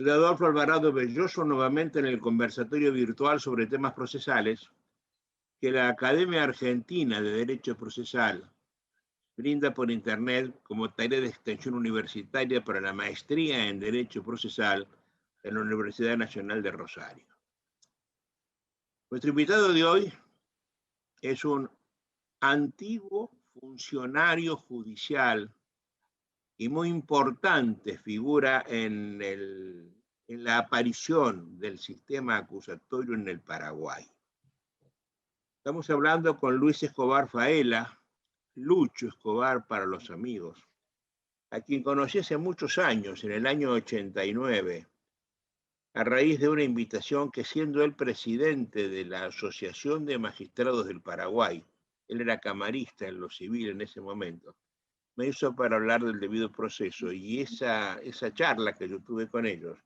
Soy Adolfo Alvarado Belloso, nuevamente en el conversatorio virtual sobre temas procesales que la Academia Argentina de Derecho Procesal brinda por Internet como tarea de extensión universitaria para la maestría en Derecho Procesal en la Universidad Nacional de Rosario. Nuestro invitado de hoy es un antiguo funcionario judicial y muy importante figura en la aparición del sistema acusatorio en el Paraguay. Estamos hablando con Luis Escobar Faela, Lucho Escobar para los amigos, a quien conocí hace muchos años, en el año 89, a raíz de una invitación que, siendo él presidente de la Asociación de Magistrados del Paraguay, él era camarista en lo civil en ese momento, me hizo para hablar del debido proceso, y esa charla que yo tuve con ellos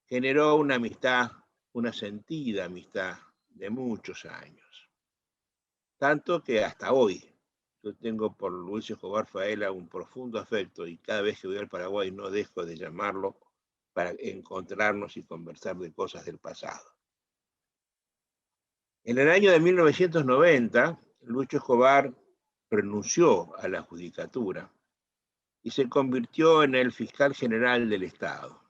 generó una amistad, una sentida amistad de muchos años. Tanto que hasta hoy yo tengo por Luis Escobar Faela un profundo afecto, y cada vez que voy al Paraguay no dejo de llamarlo para encontrarnos y conversar de cosas del pasado. En el año de 1990, Lucho Escobar renunció a la judicatura y se convirtió en el fiscal general del Estado.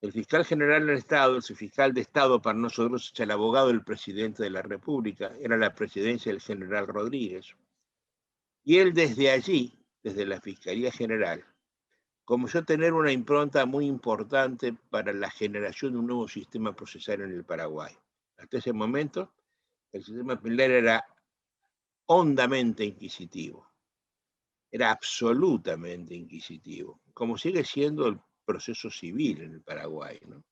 El fiscal general del Estado, el fiscal de Estado para nosotros, es el abogado del presidente de la República, era la presidencia del general Rodríguez. Y él desde allí, desde la Fiscalía General, comenzó a tener una impronta muy importante para la generación de un nuevo sistema procesal en el Paraguay. Hasta ese momento, el sistema penal era hondamente inquisitivo. Era absolutamente inquisitivo, como sigue siendo el proceso civil en el Paraguay, ¿no?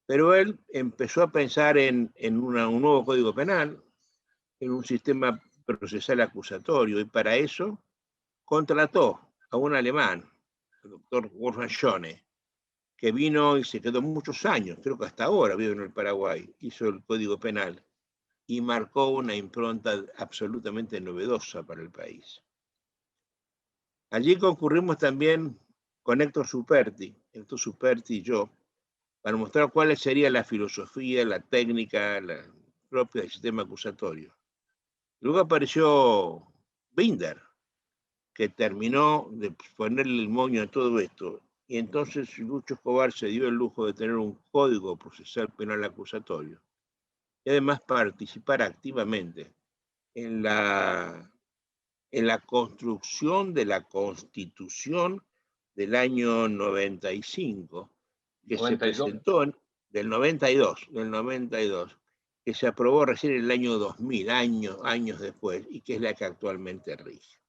Pero él empezó a pensar en un nuevo código penal, en un sistema procesal acusatorio, y para eso contrató a un alemán, el doctor Wolfgang Schone, que vino y se quedó muchos años, creo que hasta ahora vive en el Paraguay, hizo el código penal y marcó una impronta absolutamente novedosa para el país. Allí concurrimos también con Héctor Superti y yo, para mostrar cuál sería la filosofía, la técnica, la propia del sistema acusatorio. Luego apareció Binder, que terminó de ponerle el moño a todo esto, y entonces Lucho Escobar se dio el lujo de tener un código procesal penal acusatorio, y además participar activamente en la construcción de la Constitución del año 95, que 92. Se presentó del 92, que se aprobó recién en el año 2000, años después, y que es la que actualmente rige.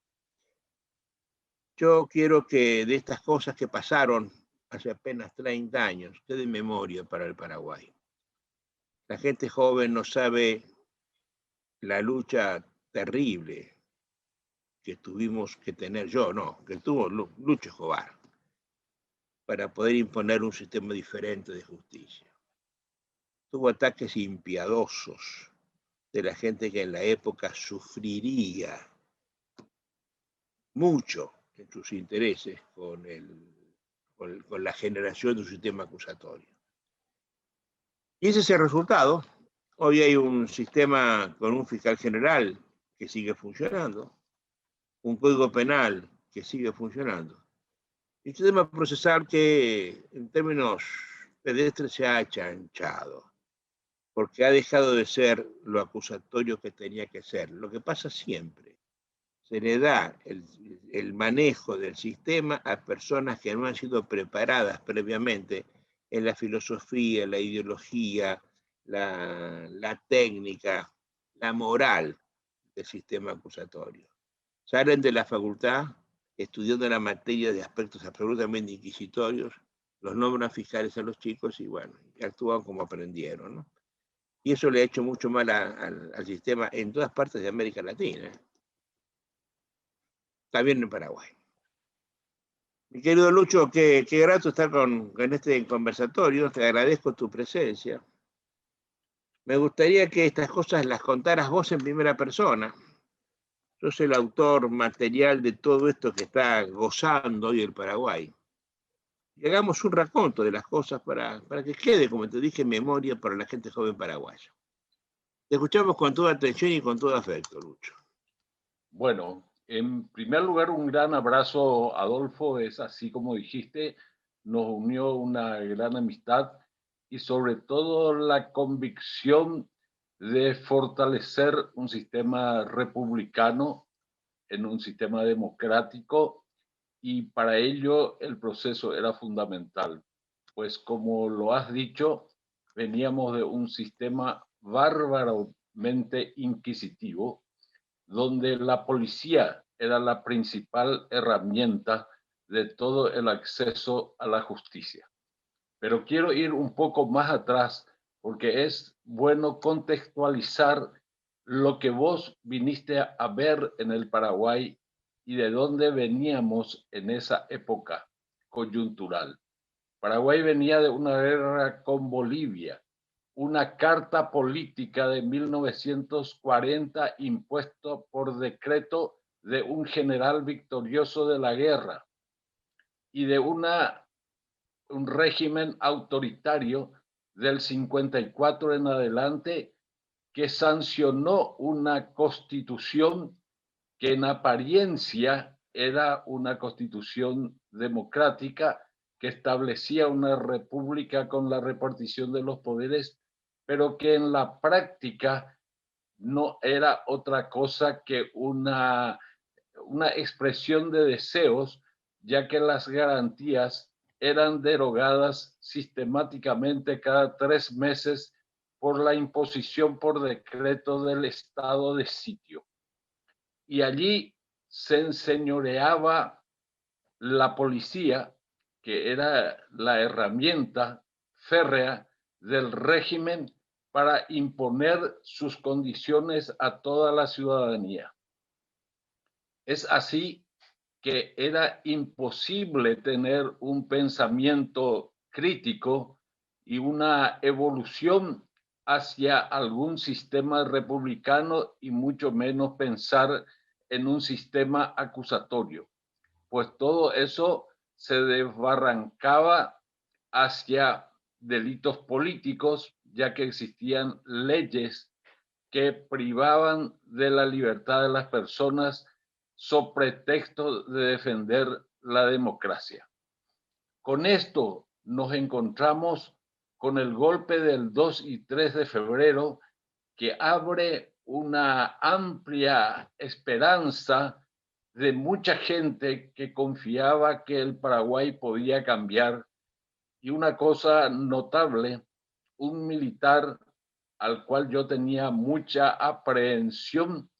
Yo quiero que de estas cosas que pasaron hace apenas 30 años quede en memoria para el Paraguay. La gente joven no sabe la lucha terrible que tuvimos que tener que tuvo Lucho Escobar, para poder imponer un sistema diferente de justicia. Tuvo ataques impiadosos de la gente que en la época sufriría mucho en sus intereses con la generación de un sistema acusatorio. Y ese es el resultado. Hoy hay un sistema con un fiscal general que sigue funcionando, un código penal que sigue funcionando, y un sistema procesal que en términos pedestres se ha achanchado, porque ha dejado de ser lo acusatorio que tenía que ser. Lo que pasa siempre, se le da el manejo del sistema a personas que no han sido preparadas previamente en la filosofía, la ideología, la técnica, la moral del sistema acusatorio. Salen de la facultad estudiando la materia de aspectos absolutamente inquisitorios, los nombran fiscales a los chicos y bueno, actúan como aprendieron, ¿no? Y eso le ha hecho mucho mal al sistema en todas partes de América Latina, también en Paraguay. Mi querido Lucho, qué grato estar con este conversatorio, te agradezco tu presencia. Me gustaría que estas cosas las contaras vos en primera persona. Sos el autor material de todo esto que está gozando hoy el Paraguay. y hagamos un raconto de las cosas para que quede, como te dije, en memoria para la gente joven paraguaya. Te escuchamos con toda atención y con todo afecto, Lucho. Bueno, en primer lugar, un gran abrazo, Adolfo. Es así como dijiste, nos unió una gran amistad y sobre todo la convicción de fortalecer un sistema republicano en un sistema democrático, y para ello el proceso era fundamental, pues como lo has dicho, veníamos de un sistema bárbaramente inquisitivo, donde la policía era la principal herramienta de todo el acceso a la justicia. Pero quiero ir un poco más atrás porque es bueno contextualizar lo que vos viniste a ver en el Paraguay y de dónde veníamos en esa época coyuntural. Paraguay venía de una guerra con Bolivia, una carta política de 1940 impuesto por decreto de un general victorioso de la guerra y de un régimen autoritario del 54 en adelante que sancionó una constitución que en apariencia era una constitución democrática que establecía una república con la repartición de los poderes, pero que en la práctica no era otra cosa que una expresión de deseos, ya que las garantías eran derogadas sistemáticamente cada 3 meses por la imposición por decreto del estado de sitio. Y allí se enseñoreaba la policía, que era la herramienta férrea del régimen para imponer sus condiciones a toda la ciudadanía. Es así que era imposible tener un pensamiento crítico y una evolución hacia algún sistema republicano y mucho menos pensar en un sistema acusatorio, pues todo eso se desbarrancaba hacia delitos políticos, ya que existían leyes que privaban de la libertad de las personas so pretexto de defender la democracia. Con esto nos encontramos con el golpe del 2 y 3 de febrero, que abre una amplia esperanza de mucha gente que confiaba que el Paraguay podía cambiar. Y una cosa notable, un militar al cual yo tenía mucha aprehensión,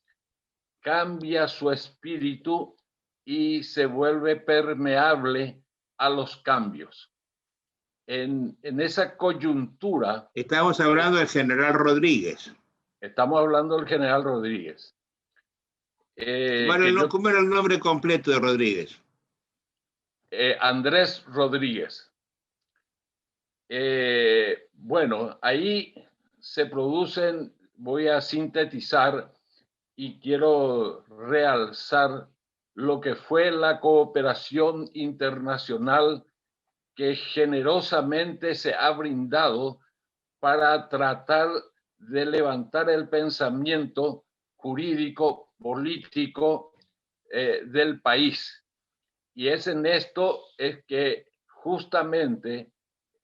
cambia su espíritu y se vuelve permeable a los cambios. En esa coyuntura... Estamos hablando del general Rodríguez. Estamos hablando del general Rodríguez. ¿Cómo era el nombre completo de Rodríguez? Andrés Rodríguez. Bueno, ahí se producen, voy a sintetizar y quiero realzar lo que fue la cooperación internacional que generosamente se ha brindado para tratar de levantar el pensamiento jurídico, político del país. Y es en esto es que justamente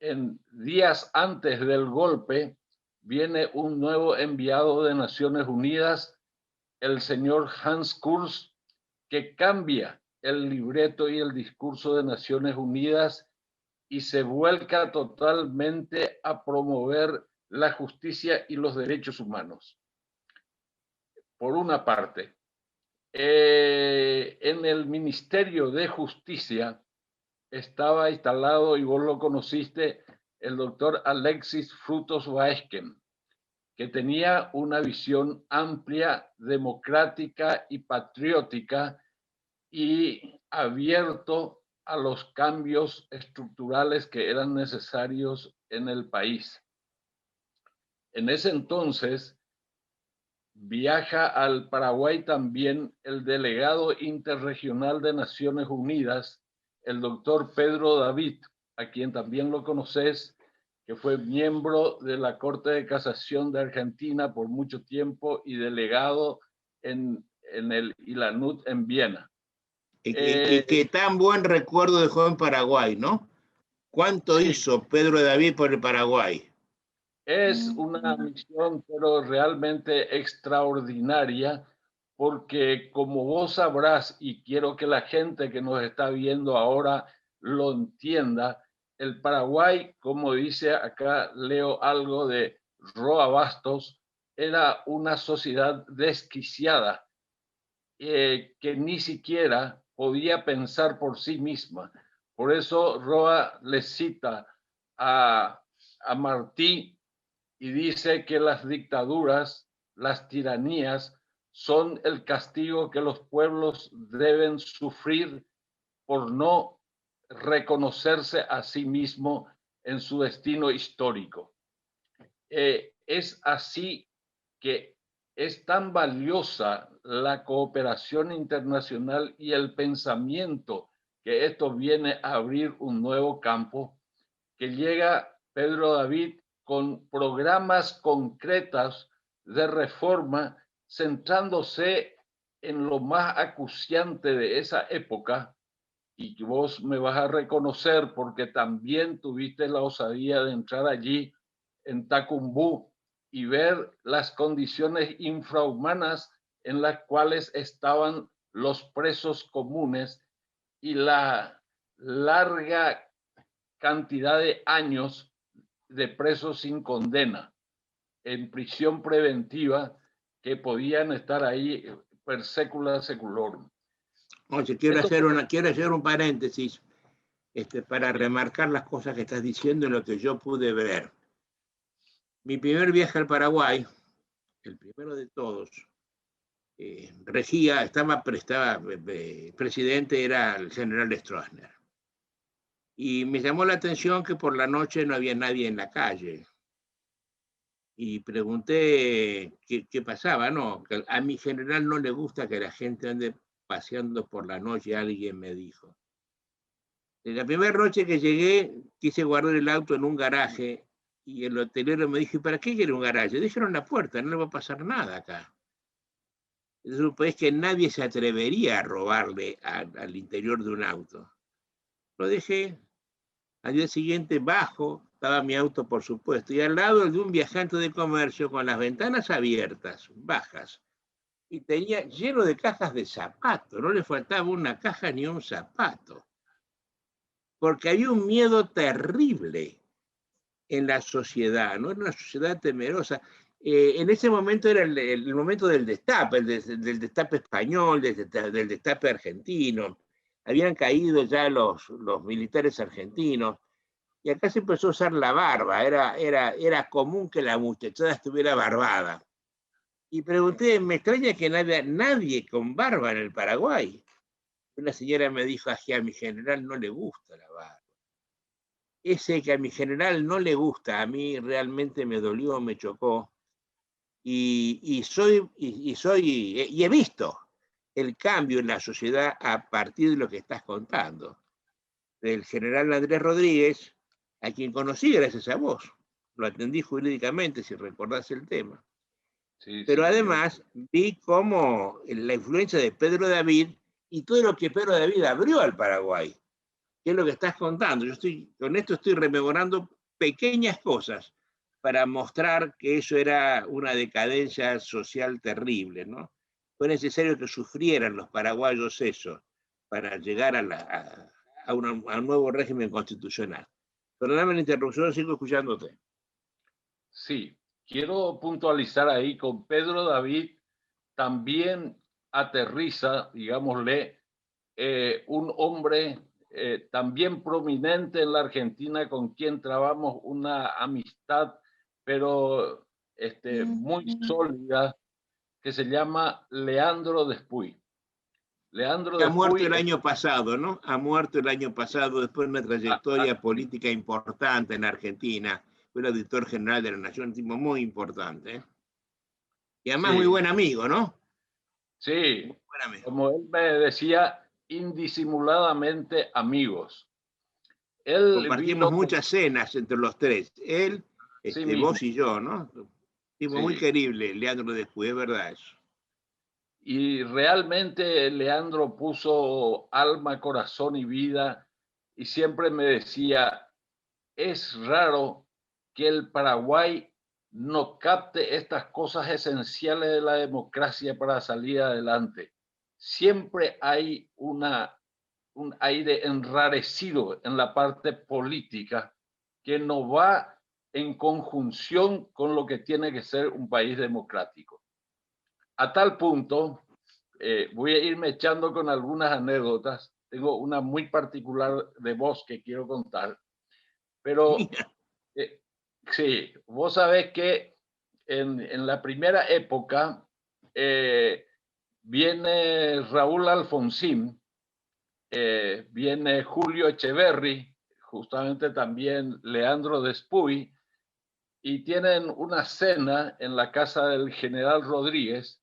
en días antes del golpe viene un nuevo enviado de Naciones Unidas, el señor Hans Kurz, que cambia el libreto y el discurso de Naciones Unidas y se vuelca totalmente a promover la justicia y los derechos humanos. Por una parte, en el Ministerio de Justicia estaba instalado, y vos lo conociste, el doctor Alexis Frutos Baesken, que tenía una visión amplia, democrática y patriótica y abierto a los cambios estructurales que eran necesarios en el país. En ese entonces viaja al Paraguay también el delegado interregional de Naciones Unidas, el doctor Pedro David, a quien también lo conoces, que fue miembro de la Corte de Casación de Argentina por mucho tiempo y delegado en el ILANUT en Viena. Que tan buen recuerdo dejó en Paraguay, ¿no? ¿Cuánto Sí, hizo Pedro David por el Paraguay? es una misión, pero realmente extraordinaria, porque como vos sabrás, y quiero que la gente que nos está viendo ahora lo entienda, el Paraguay, como dice acá, leo algo de Roa Bastos, era una sociedad desquiciada, que ni siquiera podía pensar por sí misma. Por eso Roa le cita a Martí y dice que las dictaduras, las tiranías, son el castigo que los pueblos deben sufrir por no reconocerse a sí mismo en su destino histórico. Es así que es tan valiosa la cooperación internacional y el pensamiento que esto viene a abrir un nuevo campo, que llega Pedro David con programas concretos de reforma, centrándose en lo más acuciante de esa época, y que vos me vas a reconocer porque también tuviste la osadía de entrar allí en Tacumbú y ver las condiciones infrahumanas en las cuales estaban los presos comunes y la larga cantidad de años de presos sin condena en prisión preventiva que podían estar ahí per secula seculorum. Oye, Esto, quiero hacer un paréntesis para remarcar las cosas que estás diciendo y lo que yo pude ver. Mi primer viaje al Paraguay, el primero de todos, regía, presidente era el general Stroessner. Y me llamó la atención que por la noche no había nadie en la calle. Y pregunté qué pasaba, ¿no? Que a mi general no le gusta que la gente ande paseando por la noche, alguien me dijo. La primera noche que llegué, quise guardar el auto en un garaje y el hotelero me dijo, ¿y para qué quiere un garaje? Déjelo en la puerta, no le va a pasar nada acá. Es un país que nadie se atrevería a robarle al interior de un auto. Lo dejé, al día siguiente bajo, estaba mi auto por supuesto, y al lado de un viajante de comercio con las ventanas abiertas, bajas, y tenía lleno de cajas de zapatos, no le faltaba una caja ni un zapato, porque había un miedo terrible en la sociedad, ¿no? Era una sociedad temerosa. En ese momento era el momento del destape, del destape español, del destape argentino. Habían caído ya los militares argentinos y acá se empezó a usar la barba. Era común que la muchachada estuviera barbada. Y pregunté, me extraña que nadie con barba en el Paraguay. Una señora me dijo, a mi general no le gusta la barba. Ese que a mi general no le gusta, a mí realmente me dolió, me chocó. Y he visto el cambio en la sociedad a partir de lo que estás contando. Del general Andrés Rodríguez, a quien conocí gracias a vos. Lo atendí jurídicamente, si recordás el tema. sí, Pero sí, señor. además vi cómo la influencia de Pedro David y todo lo que Pedro David abrió al Paraguay. ¿Qué es lo que estás contando? Con esto estoy rememorando pequeñas cosas para mostrar que eso era una decadencia social terrible, ¿no? Fue necesario que sufrieran los paraguayos eso para llegar a un nuevo régimen constitucional. Perdóname la interrupción, sigo escuchándote. Sí, quiero puntualizar ahí con Pedro David, también aterriza, digámosle, un hombre también prominente en la Argentina con quien trabamos una amistad, pero muy sólida, que se llama Leandro Despuy. Leandro Ha muerto Despuy, el año pasado, ¿no? Ha muerto el año pasado después de una trayectoria política importante en Argentina. Fue el auditor general de la Nación, un tipo muy importante. Y además muy sí, buen amigo, ¿no? sí, Muy buen amigo. como él me decía, indisimuladamente amigos. Él Compartimos vino con, muchas cenas entre los tres. Él, sí mismo. vos y yo, ¿no? Tipo muy Sí. querible, Leandro Después, es verdad eso. Y realmente Leandro puso alma, corazón y vida y siempre me decía, es raro que el Paraguay no capte estas cosas esenciales de la democracia para salir adelante. Siempre hay un aire enrarecido en la parte política que no va en conjunción con lo que tiene que ser un país democrático. A tal punto, voy a irme echando con algunas anécdotas. Tengo una muy particular de vos que quiero contar, pero Mira, eh, sí, vos sabés que en la primera época viene Raúl Alfonsín, viene Julio Echeverry, justamente también Leandro Despuy, y tienen una cena en la casa del general Rodríguez,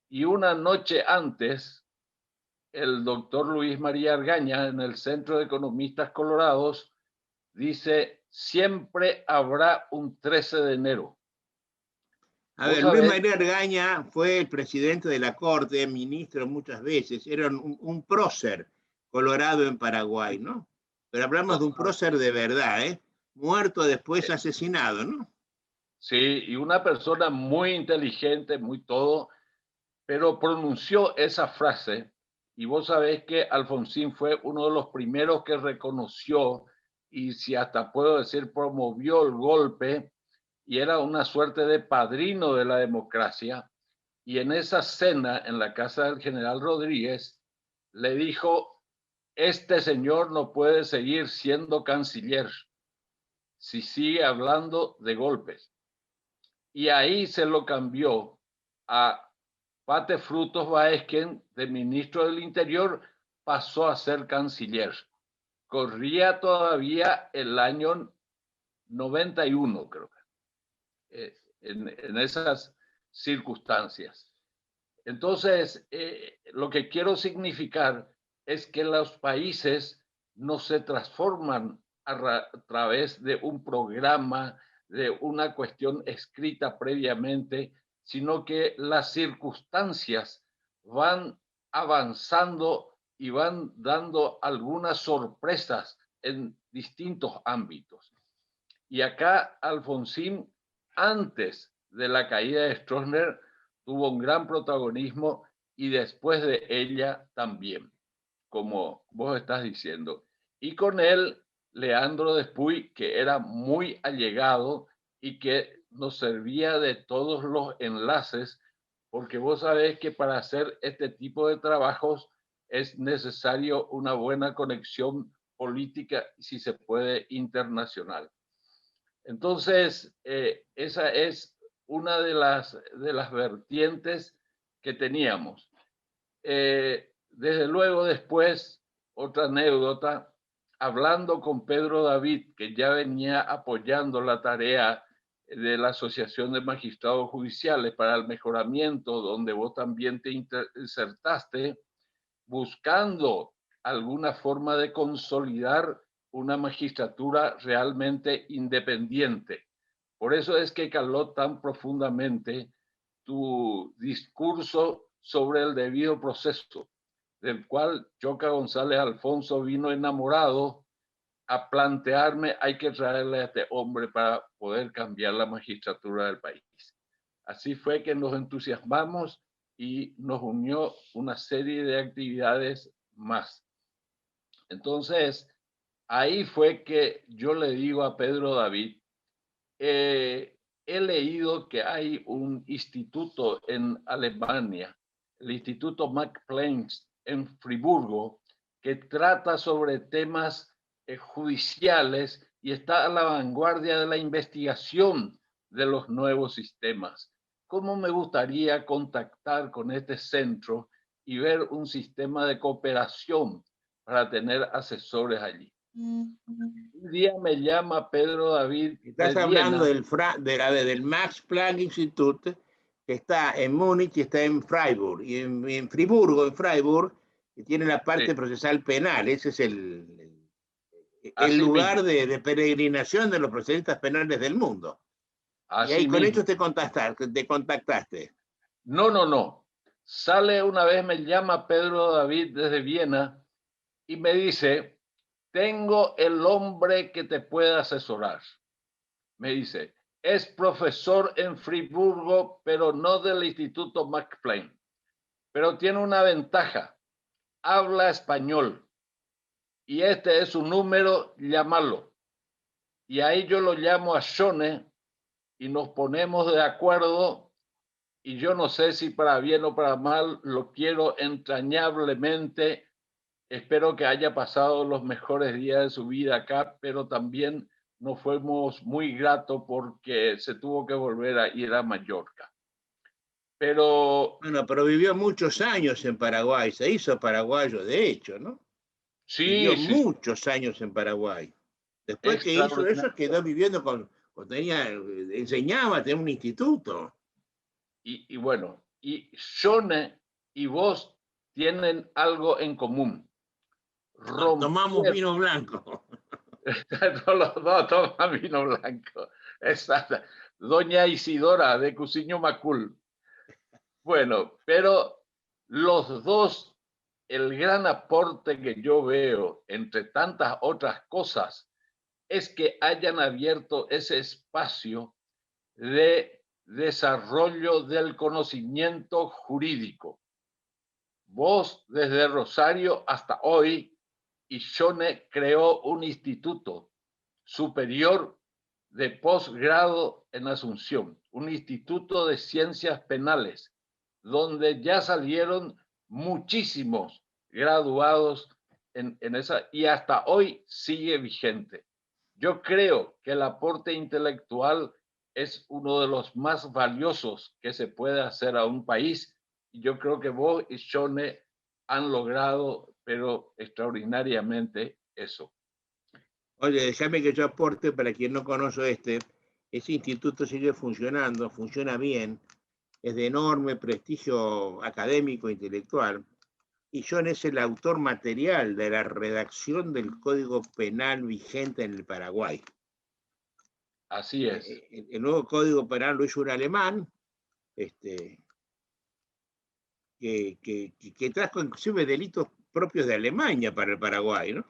y una noche antes, el doctor Luis María Argaña, en el Centro de Economistas Colorados, dice, siempre habrá un 13 de enero. a Vos ver, Luis sabés, María Argaña fue el presidente de la Corte, ministro muchas veces, era un prócer colorado en Paraguay, ¿no? Pero hablamos de un total, prócer de verdad, ¿eh? Muerto después asesinado, ¿no? sí, y una persona muy inteligente, muy todo, pero pronunció esa frase, y vos sabés que Alfonsín fue uno de los primeros que reconoció, y si hasta puedo decir, promovió el golpe, y era una suerte de padrino de la democracia, y en esa cena en la casa del general Rodríguez le dijo, este señor no puede seguir siendo canciller si sigue hablando de golpes. Y ahí se lo cambió a Pate Frutos Baezken, de ministro del Interior, pasó a ser canciller. Corría todavía el año 91, creo que, en esas circunstancias. Entonces, lo que quiero significar es que los países no se transforman a través de un programa, de una cuestión escrita previamente, sino que las circunstancias van avanzando y van dando algunas sorpresas en distintos ámbitos. Y acá Alfonsín, antes de la caída de Stroessner, tuvo un gran protagonismo y después de ella también, como vos estás diciendo. Y con él, Leandro Despuy, que era muy allegado y que nos servía de todos los enlaces, porque vos sabés que para hacer este tipo de trabajos es necesario una buena conexión política, si se puede, internacional. Entonces, esa es una de las vertientes que teníamos. Desde luego después, otra anécdota, hablando con Pedro David, que ya venía apoyando la tarea de la Asociación de Magistrados Judiciales para el Mejoramiento, donde vos también te insertaste, buscando alguna forma de consolidar una magistratura realmente independiente. Por eso es que caló tan profundamente tu discurso sobre el debido proceso, del cual Choca González Alfonso vino enamorado a plantearme, hay que traerle a este hombre para poder cambiar la magistratura del país. Así fue que nos entusiasmamos y nos unió una serie de actividades más. Entonces, ahí fue que yo le digo a Pedro David, he leído que hay un instituto en Alemania, el Instituto Max Planck en Friburgo, que trata sobre temas judiciales y está a la vanguardia de la investigación de los nuevos sistemas. ¿Cómo me gustaría contactar con este centro y ver un sistema de cooperación para tener asesores allí? Un día me llama Pedro David de Estás hablando Viena. del Max Planck Institute, que está en Múnich y está en Freiburg. Y en Friburgo, en Freiburg, que tiene la Sí, parte procesal penal. Ese es el lugar mismo, de peregrinación de los procesistas penales del mundo. Y ahí así con mismo. ellos te contactaste. No, no, no. Sale una vez, me llama Pedro David desde Viena y me dice, tengo el hombre que te puede asesorar. Me dice, es profesor en Friburgo, pero no del Instituto Max Planck. Pero tiene una ventaja, habla español. Y este es su número, llámalo. Y ahí yo lo llamo a Shone y nos ponemos de acuerdo. Y yo no sé si para bien o para mal, lo quiero entrañablemente. Espero que haya pasado los mejores días de su vida acá, pero también nos fuimos muy gratos porque se tuvo que volver a ir a Mallorca. Pero Bueno, pero vivió muchos años en Paraguay, se hizo paraguayo, de hecho, ¿no? Vivió sí, sí, muchos años en Paraguay. Después que hizo eso, extraordinario. quedó viviendo enseñaba, tenía un instituto. Y bueno, y Shone y vos tienen algo en común. Tomamos Romper, vino blanco. los dos toman vino blanco. Exacto. Doña Isidora de Cusiño Macul. Bueno, pero los dos, el gran aporte que yo veo, entre tantas otras cosas, es que hayan abierto ese espacio de desarrollo del conocimiento jurídico. Vos, desde Rosario hasta hoy, y Shone creó un instituto superior de posgrado en Asunción, un instituto de ciencias penales, donde ya salieron muchísimos graduados en esa, y hasta hoy sigue vigente. Yo creo que el aporte intelectual es uno de los más valiosos que se puede hacer a un país, y yo creo que vos y Shone han logrado, pero extraordinariamente, eso. Oye, déjame que yo aporte para quien no conoce ese instituto sigue funcionando, funciona bien, es de enorme prestigio académico e intelectual, y John es el autor material de la redacción del Código Penal vigente en el Paraguay. Así es. El nuevo Código Penal lo hizo un alemán, que trajo inclusive delitos propios de Alemania para el Paraguay, ¿no?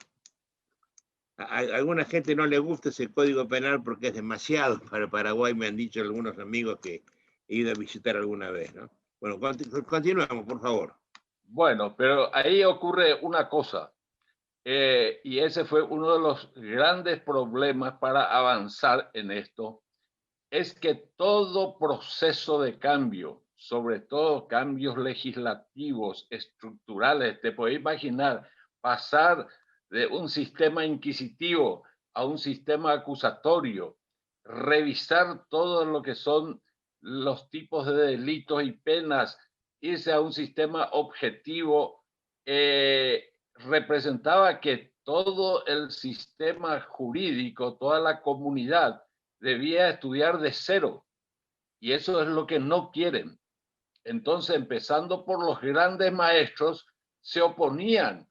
A alguna gente no le gusta ese Código Penal porque es demasiado para el Paraguay, me han dicho algunos amigos que he ido a visitar alguna vez, ¿no? Bueno, continuamos, por favor. Bueno, pero ahí ocurre una cosa, y ese fue uno de los grandes problemas para avanzar en esto, es que todo proceso de cambio, sobre todo cambios legislativos, estructurales, te puedes imaginar pasar de un sistema inquisitivo a un sistema acusatorio, revisar todo lo que son los tipos de delitos y penas, irse a un sistema objetivo, representaba que todo el sistema jurídico, toda la comunidad, debía estudiar de cero, y eso es lo que no quieren. Entonces, empezando por los grandes maestros, se oponían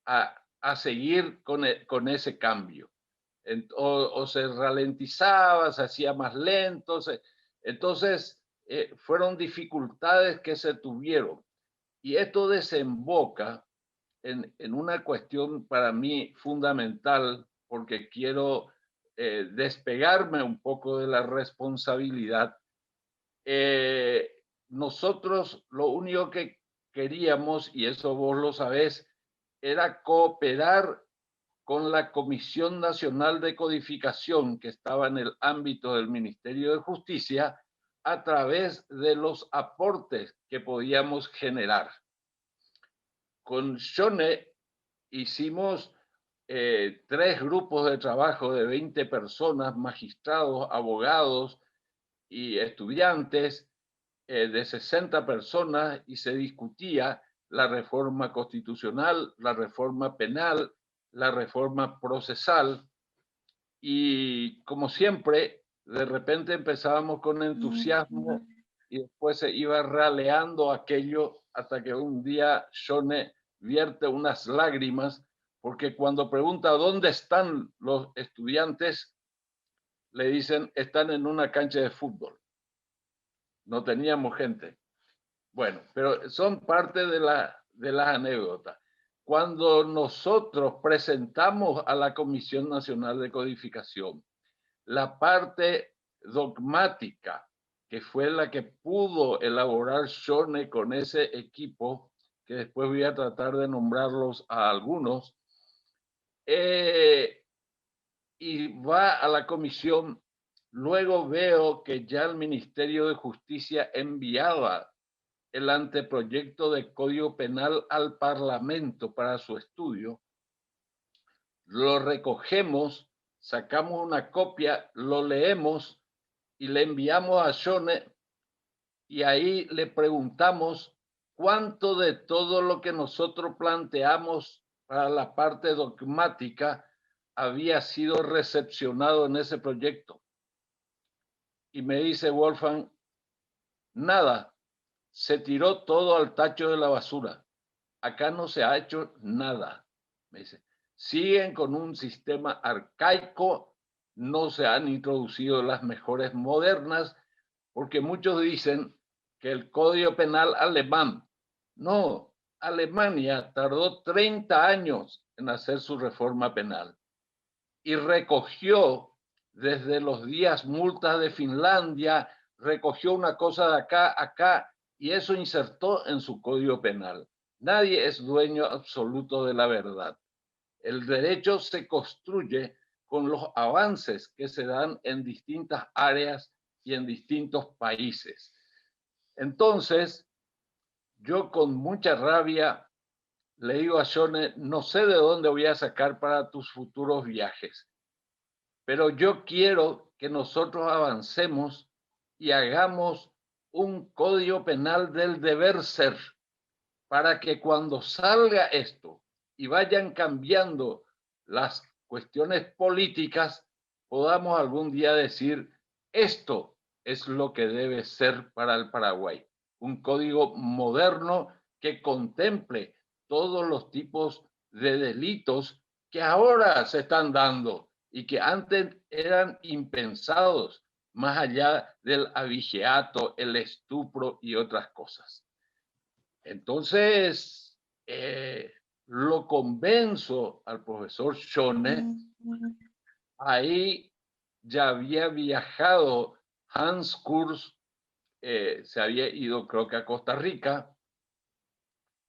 a seguir con ese cambio. O se ralentizaba, se hacía más lento. Entonces, fueron dificultades que se tuvieron. Y esto desemboca en una cuestión para mí fundamental, porque quiero despegarme un poco de la responsabilidad. Nosotros lo único que queríamos, y eso vos lo sabés, era cooperar con la Comisión Nacional de Codificación que estaba en el ámbito del Ministerio de Justicia a través de los aportes que podíamos generar. Con Shone hicimos 3 grupos de trabajo de 20 personas, magistrados, abogados y estudiantes, de 60 personas, y se discutía la reforma constitucional, la reforma penal, la reforma procesal. Y como siempre, de repente empezábamos con entusiasmo y después se iba raleando aquello hasta que un día Shone vierte unas lágrimas porque cuando pregunta dónde están los estudiantes, le dicen están en una cancha de fútbol. No teníamos gente. Bueno, pero son parte de las anécdotas. Cuando nosotros presentamos a la Comisión Nacional de Codificación la parte dogmática, que fue la que pudo elaborar Shone con ese equipo, que después voy a tratar de nombrarlos a algunos, y va a la comisión, luego veo que ya el Ministerio de Justicia enviaba el anteproyecto de Código Penal al Parlamento para su estudio, lo recogemos, sacamos una copia, lo leemos y le enviamos a Shone y ahí le preguntamos cuánto de todo lo que nosotros planteamos para la parte dogmática había sido recepcionado en ese proyecto. Y me dice Wolfgang, nada, se tiró todo al tacho de la basura. Acá no se ha hecho nada. Me dice, siguen con un sistema arcaico, no se han introducido las mejores modernas, porque muchos dicen que el Código Penal alemán, no, Alemania tardó 30 años en hacer su reforma penal y recogió desde los días multas de Finlandia, recogió una cosa de acá, y eso insertó en su Código Penal. Nadie es dueño absoluto de la verdad. El derecho se construye con los avances que se dan en distintas áreas y en distintos países. Entonces, yo con mucha rabia le digo a Shone, no sé de dónde voy a sacar para tus futuros viajes, pero yo quiero que nosotros avancemos y hagamos un código penal del deber ser, para que cuando salga esto y vayan cambiando las cuestiones políticas, podamos algún día decir, esto es lo que debe ser para el Paraguay. Un código moderno que contemple todos los tipos de delitos que ahora se están dando y que antes eran impensados, más allá del abigeato, el estupro y otras cosas. Entonces, lo convenzo al profesor Shone. Ahí ya había viajado Hans Kurz, se había ido creo que a Costa Rica,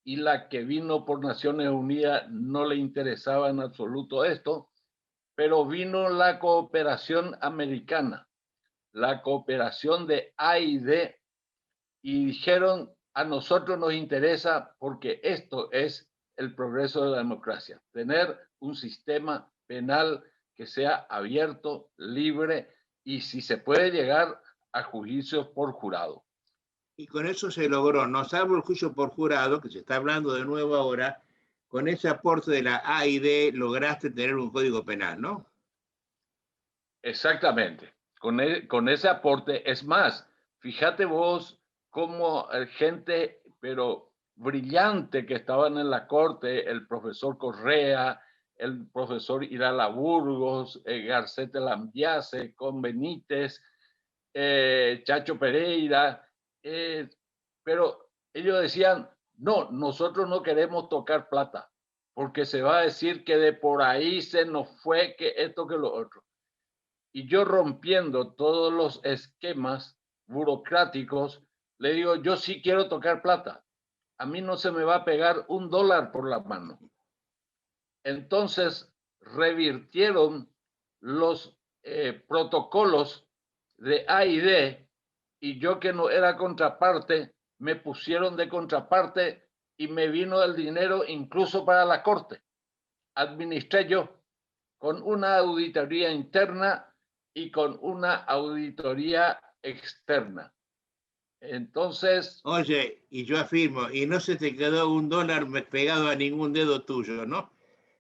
y la que vino por Naciones Unidas no le interesaba en absoluto esto, pero vino la cooperación americana, la cooperación de A&D, y dijeron, a nosotros nos interesa porque esto es el progreso de la democracia, tener un sistema penal que sea abierto, libre y si se puede llegar a juicios por jurado. Y con eso se logró, no salvo el juicio por jurado, que se está hablando de nuevo ahora, con ese aporte de la A&D lograste tener un código penal, ¿no? Exactamente, con ese aporte. Es más, fíjate vos cómo gente, pero brillante, que estaban en la corte, el profesor Correa, el profesor Irala Burgos, Garcete Lambiase, Con Benítez, Chacho Pereira, pero ellos decían, no, nosotros no queremos tocar plata, porque se va a decir que de por ahí se nos fue, que esto, que lo otro. Y yo, rompiendo todos los esquemas burocráticos, le digo, yo sí quiero tocar plata. A mí no se me va a pegar $1 por la mano. Entonces revirtieron los protocolos de A&D, y yo, que no era contraparte, me pusieron de contraparte y me vino el dinero incluso para la corte. Administré yo con una auditoría interna y con una auditoría externa. Entonces... Oye, y yo afirmo, y no se te quedó $1 pegado a ningún dedo tuyo, ¿no?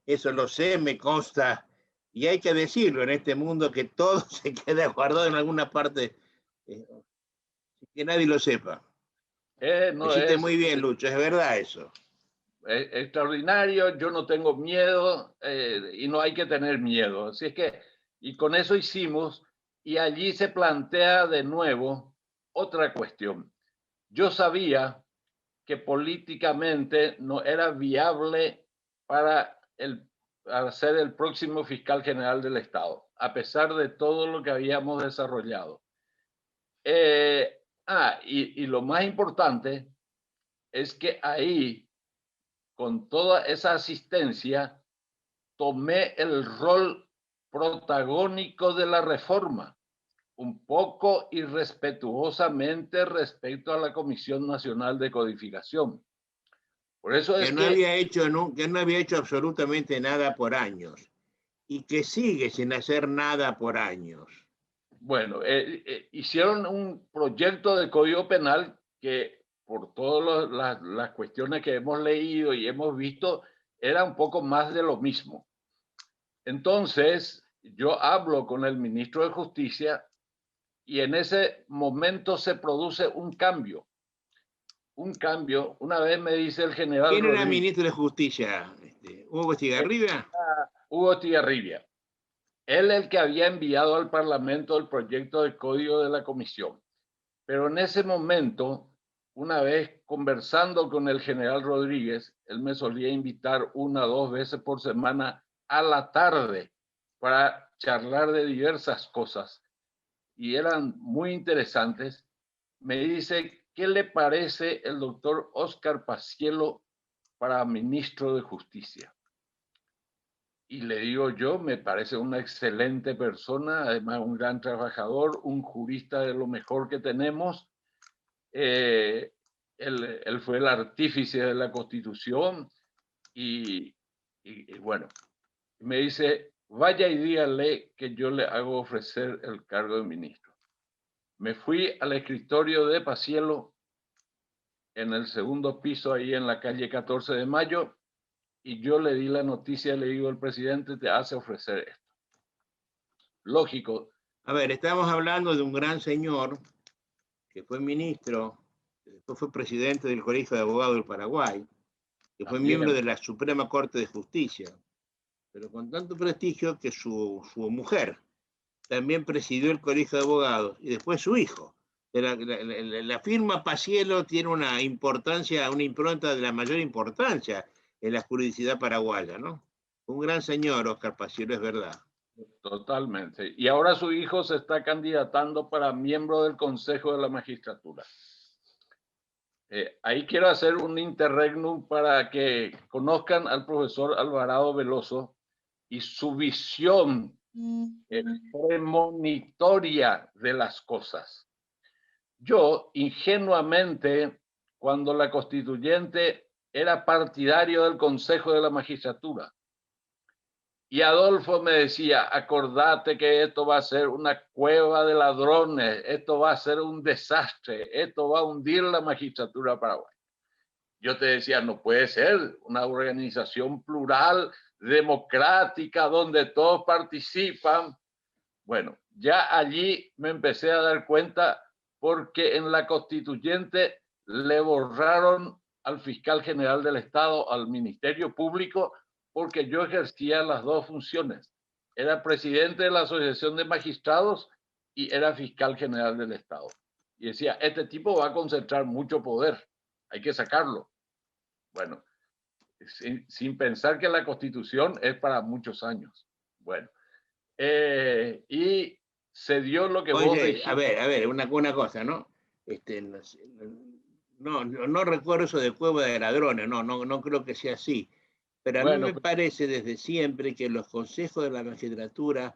Eso lo sé, me consta, y hay que decirlo en este mundo, que todo se queda guardado en alguna parte, que nadie lo sepa. no Hiciste es, muy bien, Lucho, es verdad eso. extraordinario, yo no tengo miedo y no hay que tener miedo. Así es que, y con eso hicimos, y allí se plantea de nuevo otra cuestión. Yo sabía que políticamente no era viable para ser el próximo fiscal general del Estado, a pesar de todo lo que habíamos desarrollado. Y lo más importante es que ahí, con toda esa asistencia, tomé el rol protagónico de la reforma, un poco irrespetuosamente respecto a la Comisión Nacional de Codificación. Por eso es que no había hecho absolutamente nada por años y que sigue sin hacer nada por años. Bueno, hicieron un proyecto de Código Penal que, por todas las cuestiones que hemos leído y hemos visto, era un poco más de lo mismo. Entonces, yo hablo con el ministro de Justicia y en ese momento se produce un cambio. Un cambio, una vez me dice el general ¿Quién era Rodríguez, ministro de Justicia? ¿Hugo Estigarribia? Hugo Estigarribia. Él el que había enviado al Parlamento el proyecto de código de la comisión. Pero en ese momento, una vez conversando con el general Rodríguez, él me solía invitar 1 o 2 veces por semana a la tarde para charlar de diversas cosas y eran muy interesantes. Me dice, ¿qué le parece el doctor Óscar Paciello para ministro de Justicia? Y le digo yo, me parece una excelente persona, además un gran trabajador, un jurista de lo mejor que tenemos. Él fue el artífice de la Constitución y bueno, me dice, vaya y dígale que yo le hago ofrecer el cargo de ministro. Me fui al escritorio de Paciello en el segundo piso, ahí en la calle 14 de Mayo, y yo le di la noticia, le digo, el presidente te hace ofrecer esto. Lógico. A ver, estamos hablando de un gran señor que fue ministro, después fue presidente del Colegio de Abogados del Paraguay, que fue miembro de la Suprema Corte de Justicia, pero con tanto prestigio que su mujer también presidió el Colegio de Abogados y después su hijo. La firma Paciello tiene una importancia, una impronta de la mayor importancia en la juridicidad paraguaya, ¿no? Un gran señor, Óscar Paciello, es verdad. Totalmente. Y ahora su hijo se está candidatando para miembro del Consejo de la Magistratura. Ahí quiero hacer un interregnum para que conozcan al profesor Alvarado Veloso y su visión premonitoria de las cosas. Yo, ingenuamente, cuando la constituyente era partidario del Consejo de la Magistratura, y Adolfo me decía, acordate que esto va a ser una cueva de ladrones, esto va a ser un desastre, esto va a hundir la magistratura paraguaya. Yo te decía, no puede ser una organización plural, democrática, donde todos participan. Bueno, ya allí me empecé a dar cuenta porque en la constituyente le borraron al fiscal general del Estado, al Ministerio Público, porque yo ejercía las dos funciones. Era presidente de la Asociación de Magistrados y era fiscal general del Estado. Y decía, este tipo va a concentrar mucho poder, hay que sacarlo. Bueno, sin pensar que la Constitución es para muchos años. Bueno, y se dio lo que vos dijiste. A ver, una cosa, ¿no? No recuerdo eso de cueva de ladrones, no creo que sea así. Pero a mí me parece desde siempre que los consejos de la magistratura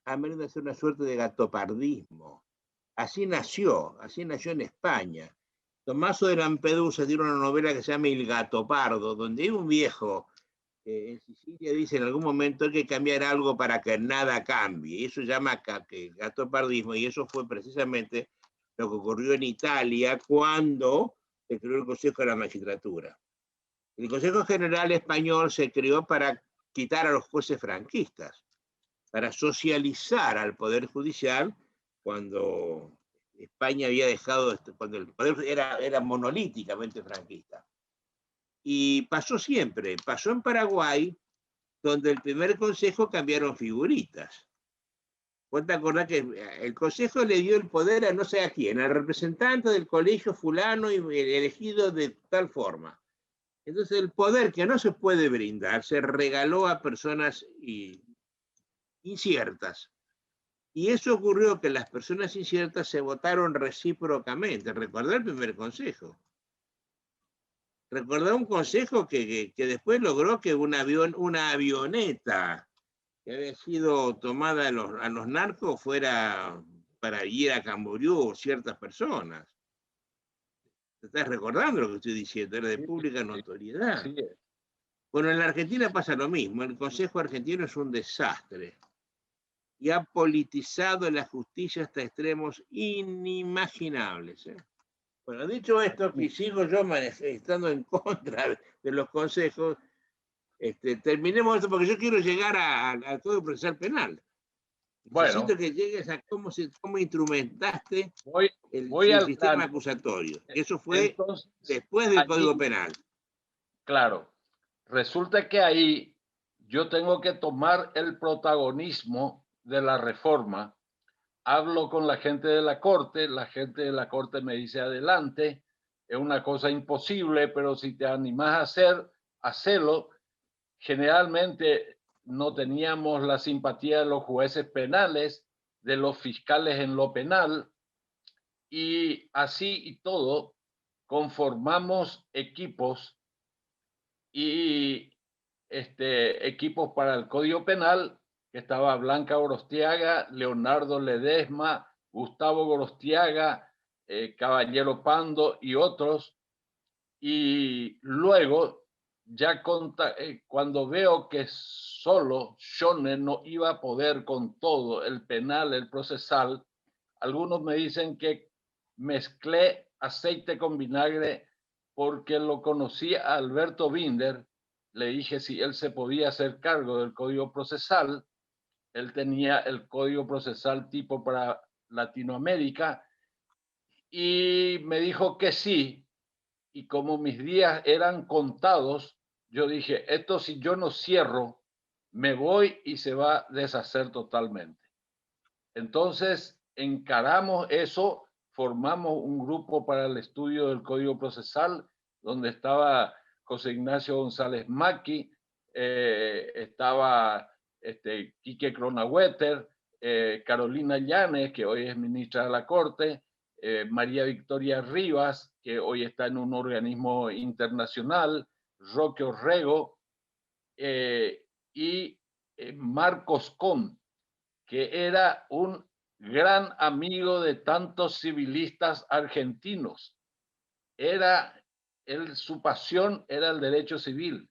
han venido a ser una suerte de gatopardismo. Así nació en España. Tommaso de Lampedusa tiene una novela que se llama El Gato Pardo, donde hay un viejo en Sicilia dice en algún momento hay que cambiar algo para que nada cambie. Y eso se llama gatopardismo, y eso fue precisamente lo que ocurrió en Italia cuando se creó el Consejo de la Magistratura. El Consejo General Español se creó para quitar a los jueces franquistas, para socializar al Poder Judicial cuando España había dejado, cuando el poder era monolíticamente franquista. Y pasó siempre. Pasó en Paraguay, donde el primer consejo cambiaron figuritas. ¿Vos te acordás que el consejo le dio el poder a no sé a quién, al representante del colegio fulano y elegido de tal forma? Entonces el poder que no se puede brindar se regaló a personas inciertas. Y eso ocurrió que las personas inciertas se votaron recíprocamente. ¿Recordá el primer consejo? ¿Recordá un consejo que después logró que una avioneta que había sido tomada a los narcos fuera para ir a Camboriú ciertas personas? ¿Te estás recordando lo que estoy diciendo? Era de Sí, pública sí, notoriedad. así es. Bueno, en la Argentina pasa lo mismo. El Consejo Argentino es un desastre y ha politizado la justicia hasta extremos inimaginables. Bueno, dicho esto, que sigo yo estando en contra de los consejos, terminemos esto porque yo quiero llegar al Código Procesal Penal. Necesito Bueno, que llegues a cómo instrumentaste voy, el voy al sistema grano. acusatorio. Eso fue Entonces, después del Código allí, Penal. claro, resulta que ahí yo tengo que tomar el protagonismo de la reforma. Hablo con la gente de la gente de la corte me dice adelante, es una cosa imposible, pero si te animás a hacerlo. Generalmente no teníamos la simpatía de los jueces penales, de los fiscales en lo penal, y así y todo conformamos equipos y equipos para el Código Penal, que estaba Blanca Gorostiaga, Leonardo Ledesma, Gustavo Gorostiaga, Caballero Pando y otros. Y luego, ya cuando veo que solo Shone no iba a poder con todo, el penal, el procesal, algunos me dicen que mezclé aceite con vinagre porque lo conocí a Alberto Binder. Le dije si él se podía hacer cargo del código procesal. Él tenía el código procesal tipo para Latinoamérica y me dijo que sí. Y como mis días eran contados, yo dije, esto si yo no cierro, me voy y se va a deshacer totalmente. Entonces, encaramos eso, formamos un grupo para el estudio del Código Procesal, donde estaba José Ignacio González Maki, estaba Quique Cronaueter, Carolina Llanes, que hoy es ministra de la Corte, María Victoria Rivas, que hoy está en un organismo internacional, Roque Orrego, y Marcos Con, que era un gran amigo de tantos civilistas argentinos. Su pasión era el derecho civil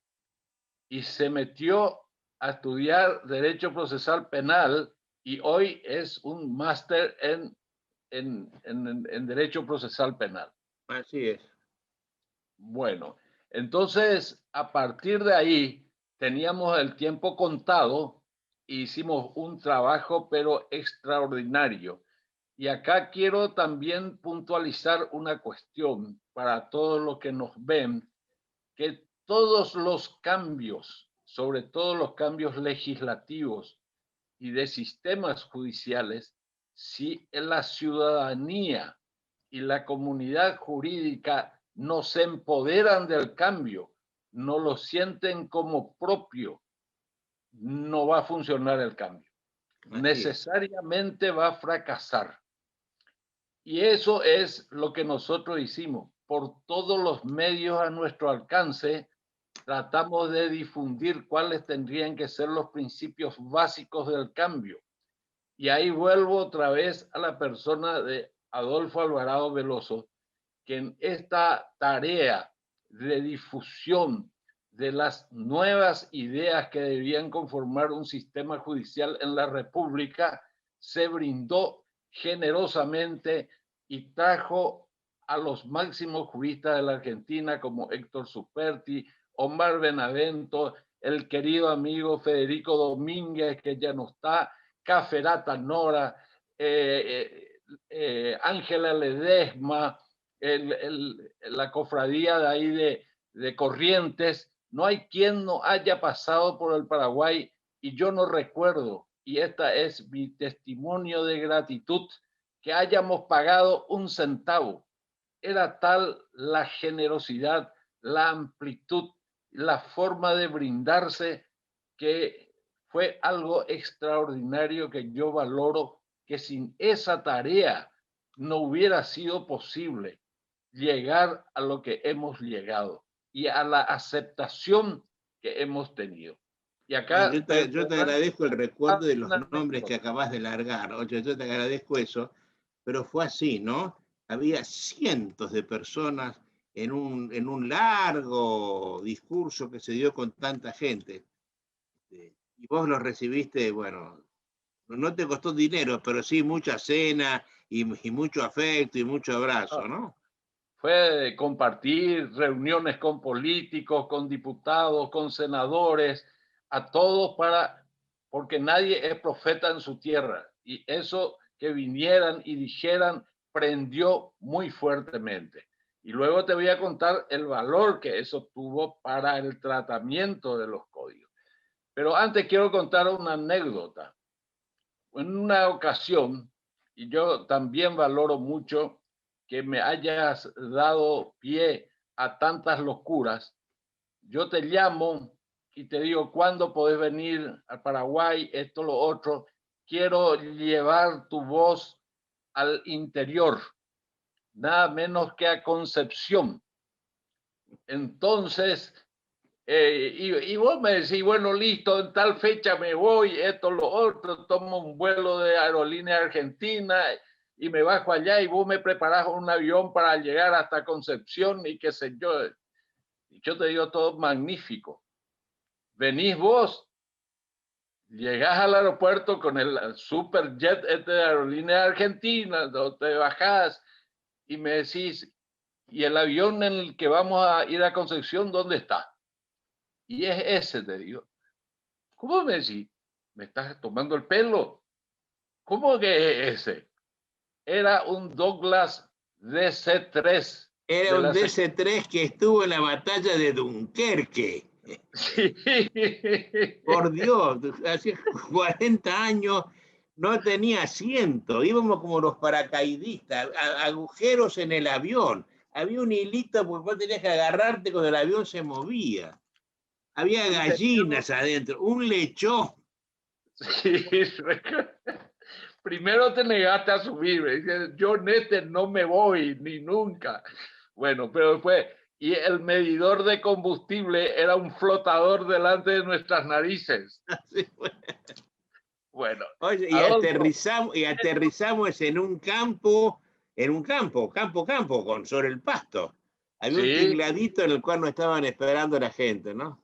y se metió a estudiar derecho procesal penal y hoy es un máster en derecho procesal penal. Así es. Bueno, entonces a partir de ahí teníamos el tiempo contado e hicimos un trabajo pero extraordinario. Y acá quiero también puntualizar una cuestión para todos los que nos ven, que todos los cambios, sobre todo los cambios legislativos y de sistemas judiciales, si la ciudadanía y la comunidad jurídica no se empoderan del cambio, no lo sienten como propio, no va a funcionar el cambio. Necesariamente va a fracasar. Y eso es lo que nosotros hicimos. Por todos los medios a nuestro alcance, tratamos de difundir cuáles tendrían que ser los principios básicos del cambio. Y ahí vuelvo otra vez a la persona de Adolfo Alvarado Veloso, que en esta tarea de difusión de las nuevas ideas que debían conformar un sistema judicial en la República, se brindó generosamente y trajo a los máximos juristas de la Argentina como Héctor Superti, Omar Benavento, el querido amigo Federico Domínguez, que ya no está, Caferata Nora, Ángela Ledesma, la cofradía de ahí de Corrientes, no hay quien no haya pasado por el Paraguay y yo no recuerdo, y esta es mi testimonio de gratitud, que hayamos pagado un centavo. Era tal la generosidad, la amplitud, la forma de brindarse, que fue algo extraordinario que yo valoro, que sin esa tarea no hubiera sido posible llegar a lo que hemos llegado y a la aceptación que hemos tenido. Y Bueno, acá yo te agradezco el recuerdo de los una nombres que anécdota. acabas de largar. Oye, yo te agradezco eso, pero fue así, ¿no? Había cientos de personas en un largo discurso que se dio con tanta gente. Y vos lo recibiste, bueno, no te costó dinero, pero sí mucha cena y mucho afecto y mucho abrazo, ¿no? Fue compartir reuniones con políticos, con diputados, con senadores, a todos porque nadie es profeta en su tierra. Y eso que vinieran y dijeran prendió muy fuertemente. Y luego te voy a contar el valor que eso tuvo para el tratamiento de los códigos. Pero antes quiero contar una anécdota. En una ocasión, y yo también valoro mucho que me hayas dado pie a tantas locuras, yo te llamo y te digo, ¿cuándo podés venir al Paraguay? Esto, lo otro. Quiero llevar tu voz al interior, nada menos que a Concepción. Entonces, y vos me decís, bueno, listo, en tal fecha me voy, esto, lo otro, tomo un vuelo de aerolínea argentina y me bajo allá y vos me preparás un avión para llegar hasta Concepción y qué sé yo. Y yo te digo todo magnífico. Venís vos, llegás al aeropuerto con el superjet de aerolínea argentina, donde te bajás y me decís, ¿y el avión en el que vamos a ir a Concepción, dónde está? Y es ese, te digo. ¿Cómo me decís? ¿Me estás tomando el pelo? ¿Cómo que ese? Era un Douglas DC-3 Era de un la DC-3 que estuvo en la batalla de Dunkerque. Sí. Por Dios, hace 40 años no tenía asiento, íbamos como los paracaidistas, agujeros en el avión. Había un hilito porque vos tenías que agarrarte cuando el avión se movía. Había Y teníamos, gallinas adentro, un lechón. sí, primero te negaste a subir, dices, yo nete no me voy, ni nunca. Bueno, pero después, y el medidor de combustible era un flotador delante de nuestras narices. Así fue. Bueno, Oye, Adolfo, y aterrizamos en un campo, sobre el pasto. Había un sí, tingladito en el cual nos estaban esperando la gente, ¿no?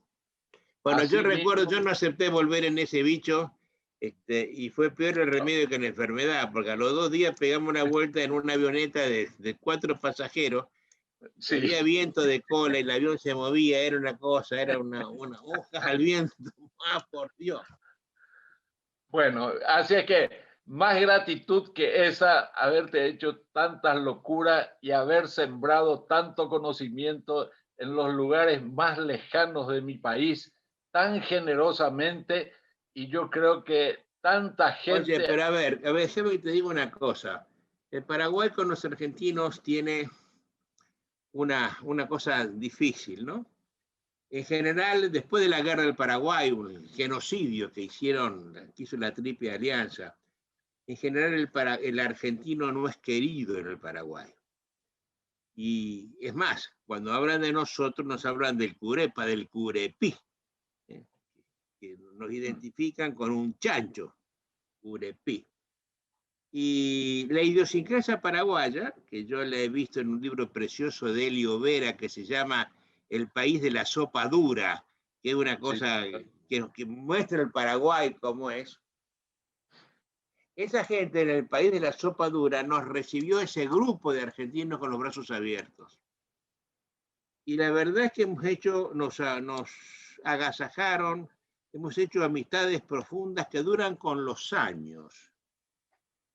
Bueno, yo así recuerdo, yo mismo. no acepté volver en ese bicho, y fue peor el remedio que la enfermedad, porque a los 2 días pegamos una vuelta en una avioneta de 4 pasajeros, y Sí, había viento de cola y el avión se movía, era una cosa, era una hoja al viento, ah, por Dios. bueno, así es que más gratitud que esa, haberte hecho tantas locuras y haber sembrado tanto conocimiento en los lugares más lejanos de mi país, tan generosamente, y yo creo que tanta Oye, gente, pero a ver, déjame que te digo una cosa. El Paraguay con los argentinos tiene una cosa difícil, ¿no? En general, después de la guerra del Paraguay, un genocidio que hizo la Triple Alianza, en general el argentino no es querido en el Paraguay. Y es más, cuando hablan de nosotros, nos hablan del curepa, del curepí, ¿eh? Que nos identifican con un chancho, curepí. Y la idiosincrasia paraguaya, que yo la he visto en un libro precioso de Elio Vera que se llama El país de la sopa dura, que es una sí, cosa que muestra el Paraguay como es. Esa gente en el país de la sopa dura nos recibió ese grupo de argentinos con los brazos abiertos. Y la verdad es que nos agasajaron, hemos hecho amistades profundas que duran con los años.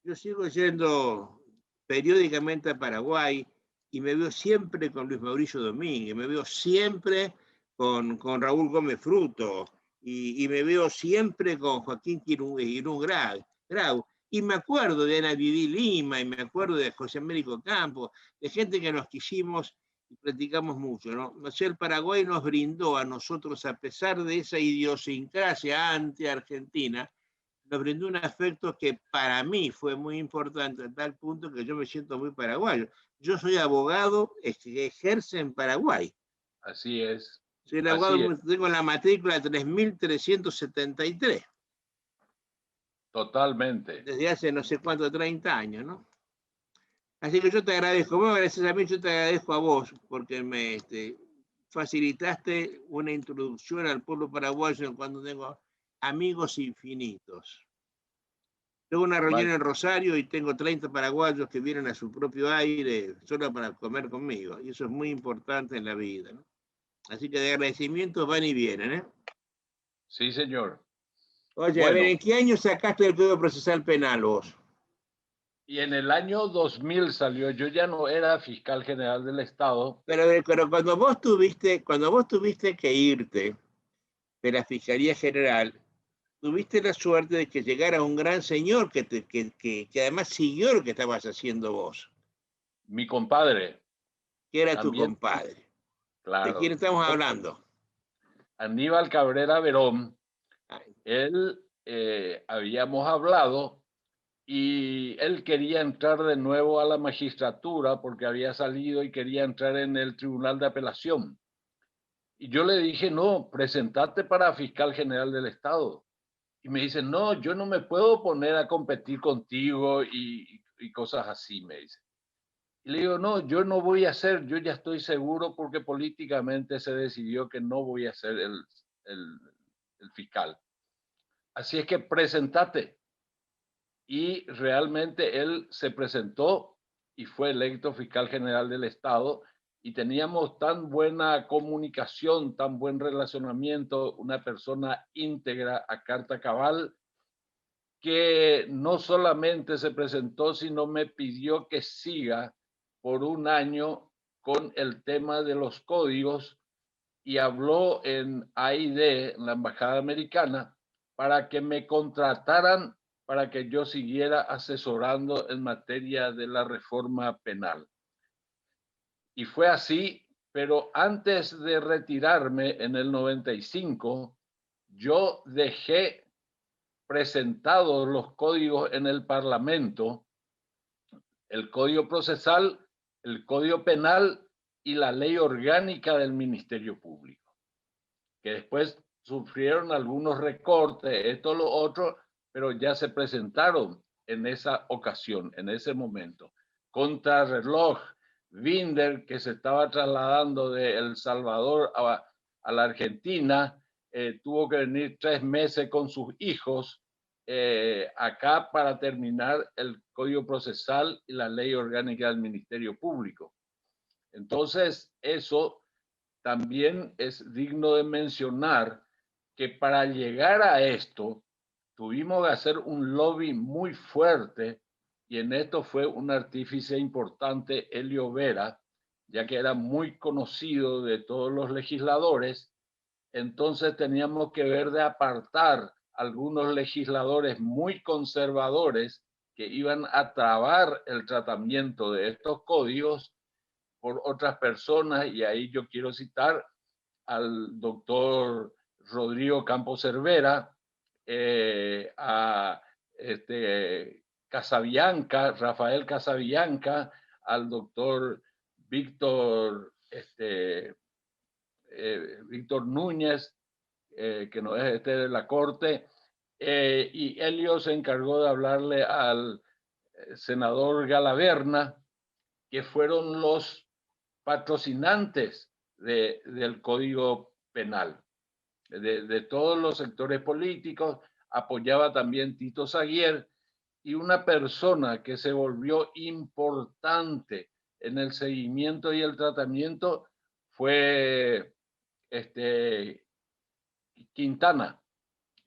Yo sigo yendo periódicamente a Paraguay y me veo siempre con Luis Mauricio Domínguez, me veo siempre con Raúl Gómez Fruto, y me veo siempre con Joaquín Irún Grau. Y me acuerdo de Ana Viví Lima, y me acuerdo de José Américo Campos, de gente que nos quisimos y platicamos mucho, ¿no? O sea, el Paraguay nos brindó a nosotros, a pesar de esa idiosincrasia anti-argentina, nos brindó un afecto que para mí fue muy importante, a tal punto que yo me siento muy paraguayo. Yo soy abogado que ejerce en Paraguay. Así es. Soy el Así abogado, es. tengo la matrícula 3373. Totalmente. Desde hace no sé cuánto, 30 años, ¿no? Así que yo te agradezco. Bueno, gracias a mí, yo te agradezco a vos, porque me facilitaste una introducción al pueblo paraguayo cuando tengo amigos infinitos. Tengo una reunión en Rosario y tengo 30 paraguayos que vienen a su propio aire solo para comer conmigo. Y eso es muy importante en la vida, ¿no? Así que de agradecimientos van y vienen, ¿eh? Sí, señor. Oye, a ver, Bueno, ¿en qué año sacaste el Código Procesal Penal vos? y en el año 2000 salió, yo ya no era fiscal general del Estado. Pero cuando vos tuviste que irte de la Fiscalía General, tuviste la suerte de que llegara un gran señor que además siguió lo que estabas haciendo vos, Mi compadre, que era tu también, compadre. ¿De quién claro, estamos hablando? Aníbal Cabrera Verón. Ay, Él, habíamos hablado y él quería entrar de nuevo a la magistratura porque había salido y quería entrar en el Tribunal de Apelación. Y yo le dije, no, presentate para fiscal general del Estado. Y me dice, no, yo no me puedo poner a competir contigo y cosas así, me dice. Y le digo, no, yo no voy a ser, yo ya estoy seguro porque políticamente se decidió que no voy a ser el, el fiscal. Así es que presentate. Y realmente él se presentó y fue electo fiscal general del Estado y teníamos tan buena comunicación, tan buen relacionamiento, una persona íntegra a carta cabal, que no solamente se presentó, sino me pidió que siga por un año con el tema de los códigos y habló en AID, en la Embajada Americana, para que me contrataran para que yo siguiera asesorando en materia de la reforma penal. Y fue así, pero antes de retirarme en el 95, yo dejé presentados los códigos en el Parlamento, el Código Procesal, el Código Penal y la Ley Orgánica del Ministerio Público, que después sufrieron algunos recortes, esto, lo otro, pero ya se presentaron en esa ocasión, en ese momento. Contrarreloj, Binder, que se estaba trasladando de El Salvador a la Argentina, tuvo que venir 3 meses con sus hijos acá para terminar el Código Procesal y la Ley Orgánica del Ministerio Público. Entonces, eso también es digno de mencionar que para llegar a esto tuvimos que hacer un lobby muy fuerte y en esto fue un artífice importante, Helio Vera, ya que era muy conocido de todos los legisladores. Entonces teníamos que ver de apartar algunos legisladores muy conservadores que iban a trabar el tratamiento de estos códigos por otras personas, y ahí yo quiero citar al doctor Rodrigo Campos Cervera, a Casabianca, Rafael Casabianca, al doctor Víctor, Víctor Núñez, que no es de la corte, y Helio se encargó de hablarle al senador Galaverna, que fueron los patrocinantes del Código Penal, de todos los sectores políticos. Apoyaba también Tito Saguier, y una persona que se volvió importante en el seguimiento y el tratamiento fue Quintana,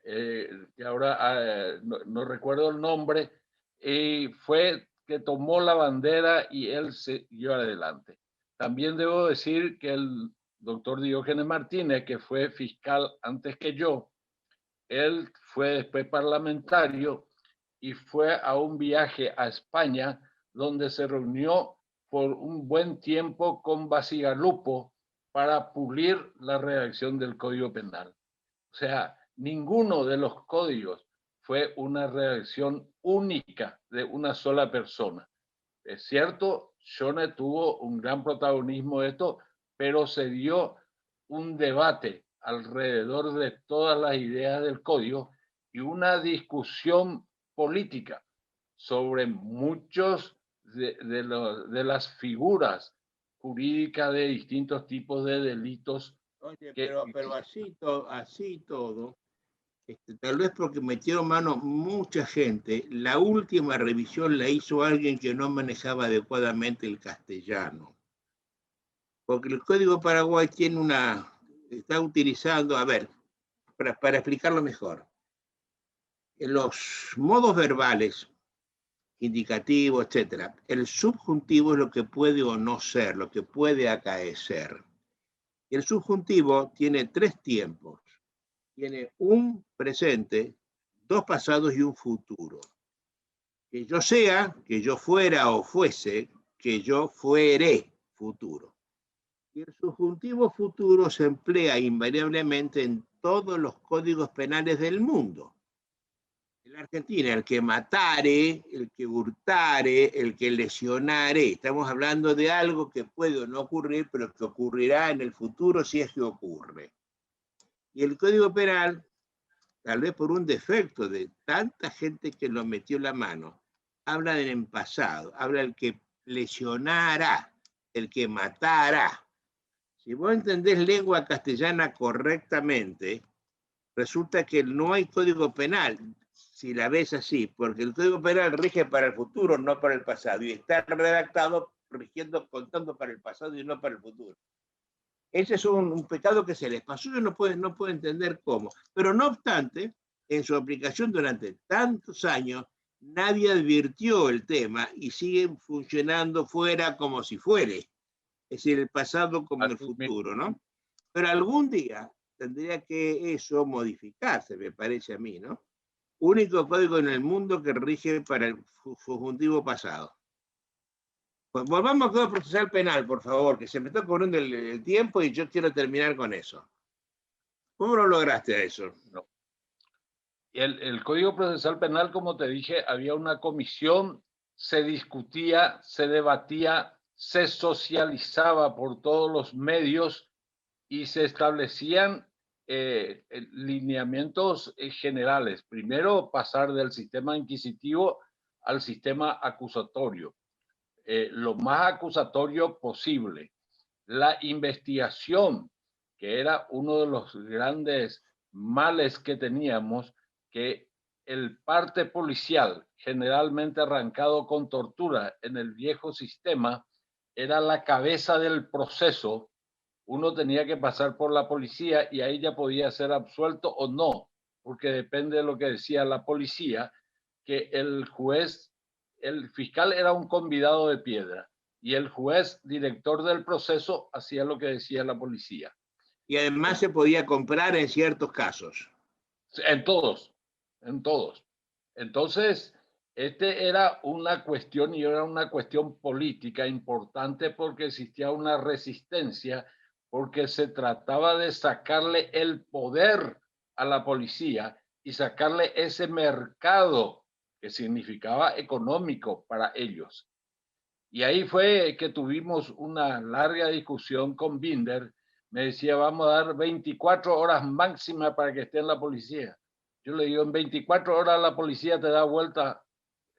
que ahora no recuerdo el nombre, y fue que tomó la bandera y él siguió adelante. También debo decir que el doctor Diógenes Martínez, que fue fiscal antes que yo, él fue después parlamentario y fue a un viaje a España donde se reunió por un buen tiempo con Bacigalupo para pulir la redacción del Código Penal. O sea, ninguno de los códigos fue una redacción única de una sola persona. Es cierto, Shone tuvo un gran protagonismo de esto, pero se dio un debate alrededor de todas las ideas del código y una discusión política sobre muchos de las figuras jurídicas de distintos tipos de delitos. Oye, pero así todo, tal vez porque metieron mano mucha gente, la última revisión la hizo alguien que no manejaba adecuadamente el castellano. Porque el Código Paraguay está utilizando, a ver, para explicarlo mejor, en los modos verbales, indicativos, etcétera, el subjuntivo es lo que puede o no ser, lo que puede acaecer. Y el subjuntivo tiene 3 tiempos. Tiene un presente, 2 pasados y un futuro. Que yo sea, que yo fuera o fuese, que yo fuere, futuro. Y el subjuntivo futuro se emplea invariablemente en todos los códigos penales del mundo. En la Argentina, el que matare, el que hurtare, el que lesionare. Estamos hablando de algo que puede o no ocurrir, pero que ocurrirá en el futuro si es que ocurre. Y el Código Penal, tal vez por un defecto de tanta gente que lo metió la mano, habla en pasado, habla el que lesionará, el que matará. Si vos entendés lengua castellana correctamente, resulta que no hay código penal, si la ves así, porque el código penal rige para el futuro, no para el pasado, y está redactado rigiendo, contando para el pasado y no para el futuro. Ese es un pecado que se les pasó, yo no puedo entender cómo. Pero no obstante, en su aplicación durante tantos años, nadie advirtió el tema y sigue funcionando fuera como si fuere. Es decir, el pasado como el futuro, ¿no? Pero algún día tendría que eso modificarse, me parece a mí, ¿no? Único código en el mundo que rige para el subjuntivo pasado. Pues volvamos al Código Procesal Penal, por favor, que se me está corriendo el tiempo y yo quiero terminar con eso. ¿Cómo lo lograste a eso? No. El Código Procesal Penal, como te dije, había una comisión, se discutía, se debatía, se socializaba por todos los medios y se establecían lineamientos generales. Primero, pasar del sistema inquisitivo al sistema acusatorio. Lo más acusatorio posible. La investigación, que era uno de los grandes males que teníamos, que el parte policial, generalmente arrancado con tortura en el viejo sistema, era la cabeza del proceso. Uno tenía que pasar por la policía y ahí ya podía ser absuelto o no, porque depende de lo que decía la policía, que el juez, el fiscal era un convidado de piedra y el juez, director del proceso, hacía lo que decía la policía. Y además se podía comprar en ciertos casos. En todos, en todos. Entonces, era una cuestión y era una cuestión política importante porque existía una resistencia, porque se trataba de sacarle el poder a la policía y sacarle ese mercado que significaba económico para ellos. Y ahí fue que tuvimos una larga discusión con Binder. Me decía, vamos a dar 24 horas máxima para que esté en la policía. Yo le digo, en 24 horas la policía te da vuelta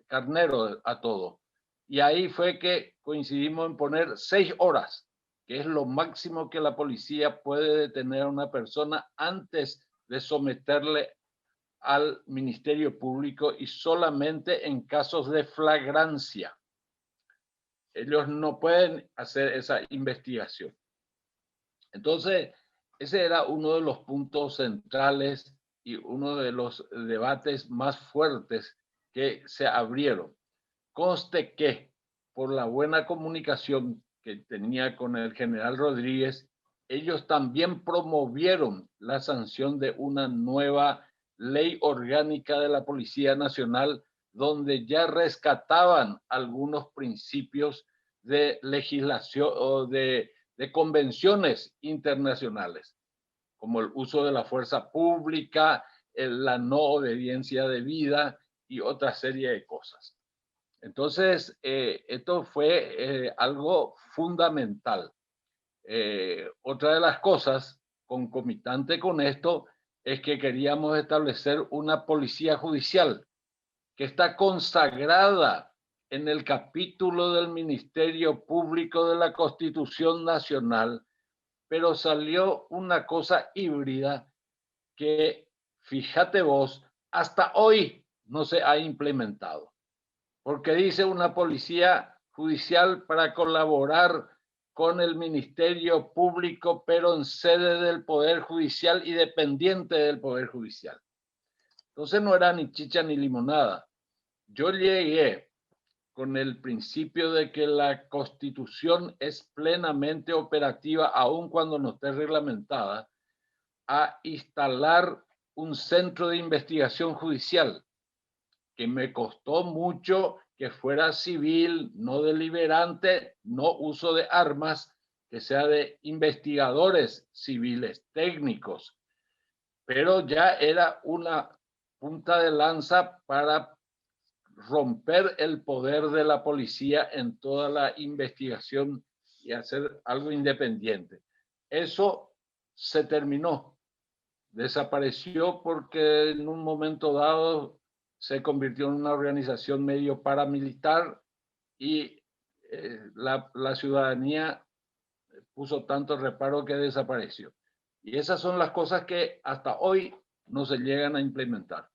carnero a todo. Y ahí fue que coincidimos en poner 6 horas, que es lo máximo que la policía puede detener a una persona antes de someterle al Ministerio Público y solamente en casos de flagrancia. Ellos no pueden hacer esa investigación. Entonces, ese era uno de los puntos centrales y uno de los debates más fuertes que se abrieron. conste que por la buena comunicación que tenía con el general Rodríguez, ellos también promovieron la sanción de una nueva ley orgánica de la Policía Nacional, donde ya rescataban algunos principios de legislación o de convenciones internacionales, como el uso de la fuerza pública, la no obediencia debida y otra serie de cosas. Entonces, esto fue algo fundamental. Otra de las cosas concomitante con esto es que queríamos establecer una policía judicial que está consagrada en el capítulo del Ministerio Público de la Constitución Nacional, pero salió una cosa híbrida que, fíjate vos, hasta hoy no se ha implementado. Porque dice una policía judicial para colaborar con el Ministerio Público, pero en sede del Poder Judicial y dependiente del Poder Judicial. Entonces no era ni chicha ni limonada. Yo llegué con el principio de que la Constitución es plenamente operativa, aun cuando no esté reglamentada, a instalar un centro de investigación judicial, que me costó mucho que fuera civil, no deliberante, no uso de armas, que sea de investigadores civiles, técnicos, pero ya era una punta de lanza para romper el poder de la policía en toda la investigación y hacer algo independiente. Eso se terminó, desapareció porque en un momento dado se convirtió en una organización medio paramilitar y la ciudadanía puso tanto reparo que desapareció. Y esas son las cosas que hasta hoy no se llegan a implementar.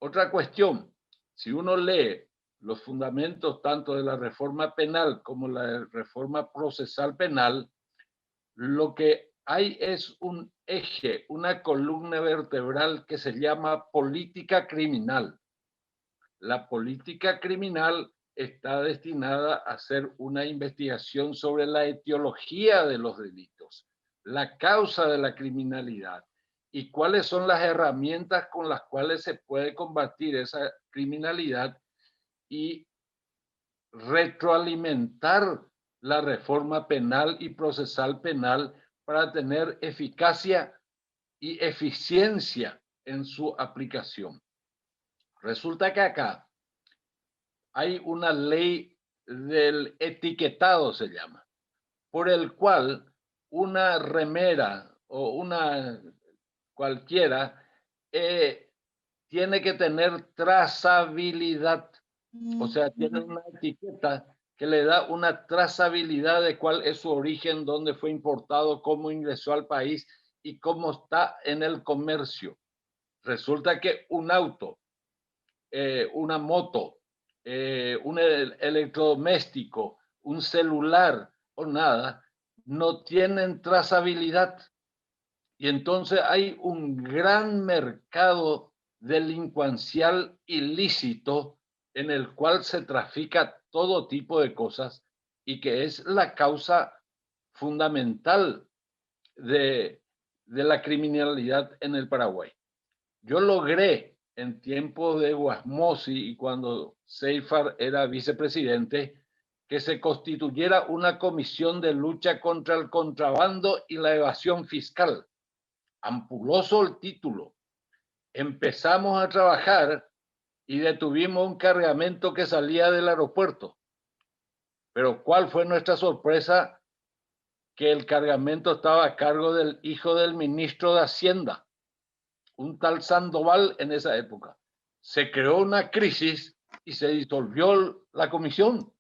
Otra cuestión, si uno lee los fundamentos tanto de la reforma penal como la reforma procesal penal, lo que hay es un eje, una columna vertebral que se llama política criminal. La política criminal está destinada a hacer una investigación sobre la etiología de los delitos, la causa de la criminalidad y cuáles son las herramientas con las cuales se puede combatir esa criminalidad y retroalimentar la reforma penal y procesal penal para tener eficacia y eficiencia en su aplicación. Resulta que acá hay una ley del etiquetado, se llama, por el cual una remera o una cualquiera tiene que tener trazabilidad, o sea, tiene una etiqueta que le da una trazabilidad de cuál es su origen, dónde fue importado, cómo ingresó al país y cómo está en el comercio. Resulta que un auto, una moto, un electrodoméstico, un celular o nada, no tienen trazabilidad. Y entonces hay un gran mercado delincuencial ilícito en el cual se trafica todo tipo de cosas y que es la causa fundamental de la criminalidad en el Paraguay. Yo logré en tiempos de Guasmosi y cuando Seifar era vicepresidente que se constituyera una comisión de lucha contra el contrabando y la evasión fiscal. Ampuloso el título. Empezamos a trabajar y detuvimos un cargamento que salía del aeropuerto. Pero ¿cuál fue nuestra sorpresa? Que el cargamento estaba a cargo del hijo del ministro de Hacienda, un tal Sandoval en esa época. Se creó una crisis y se disolvió la comisión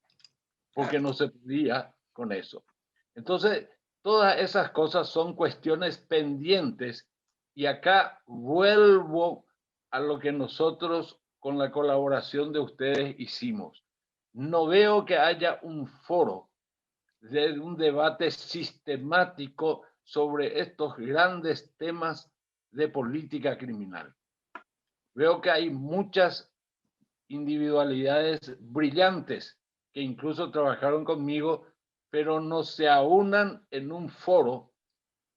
porque no se podía con eso. Entonces, todas esas cosas son cuestiones pendientes y acá vuelvo a lo que nosotros con la colaboración de ustedes hicimos. No veo que haya un foro de un debate sistemático sobre estos grandes temas de política criminal. Veo que hay muchas individualidades brillantes que incluso trabajaron conmigo, pero no se aunan en un foro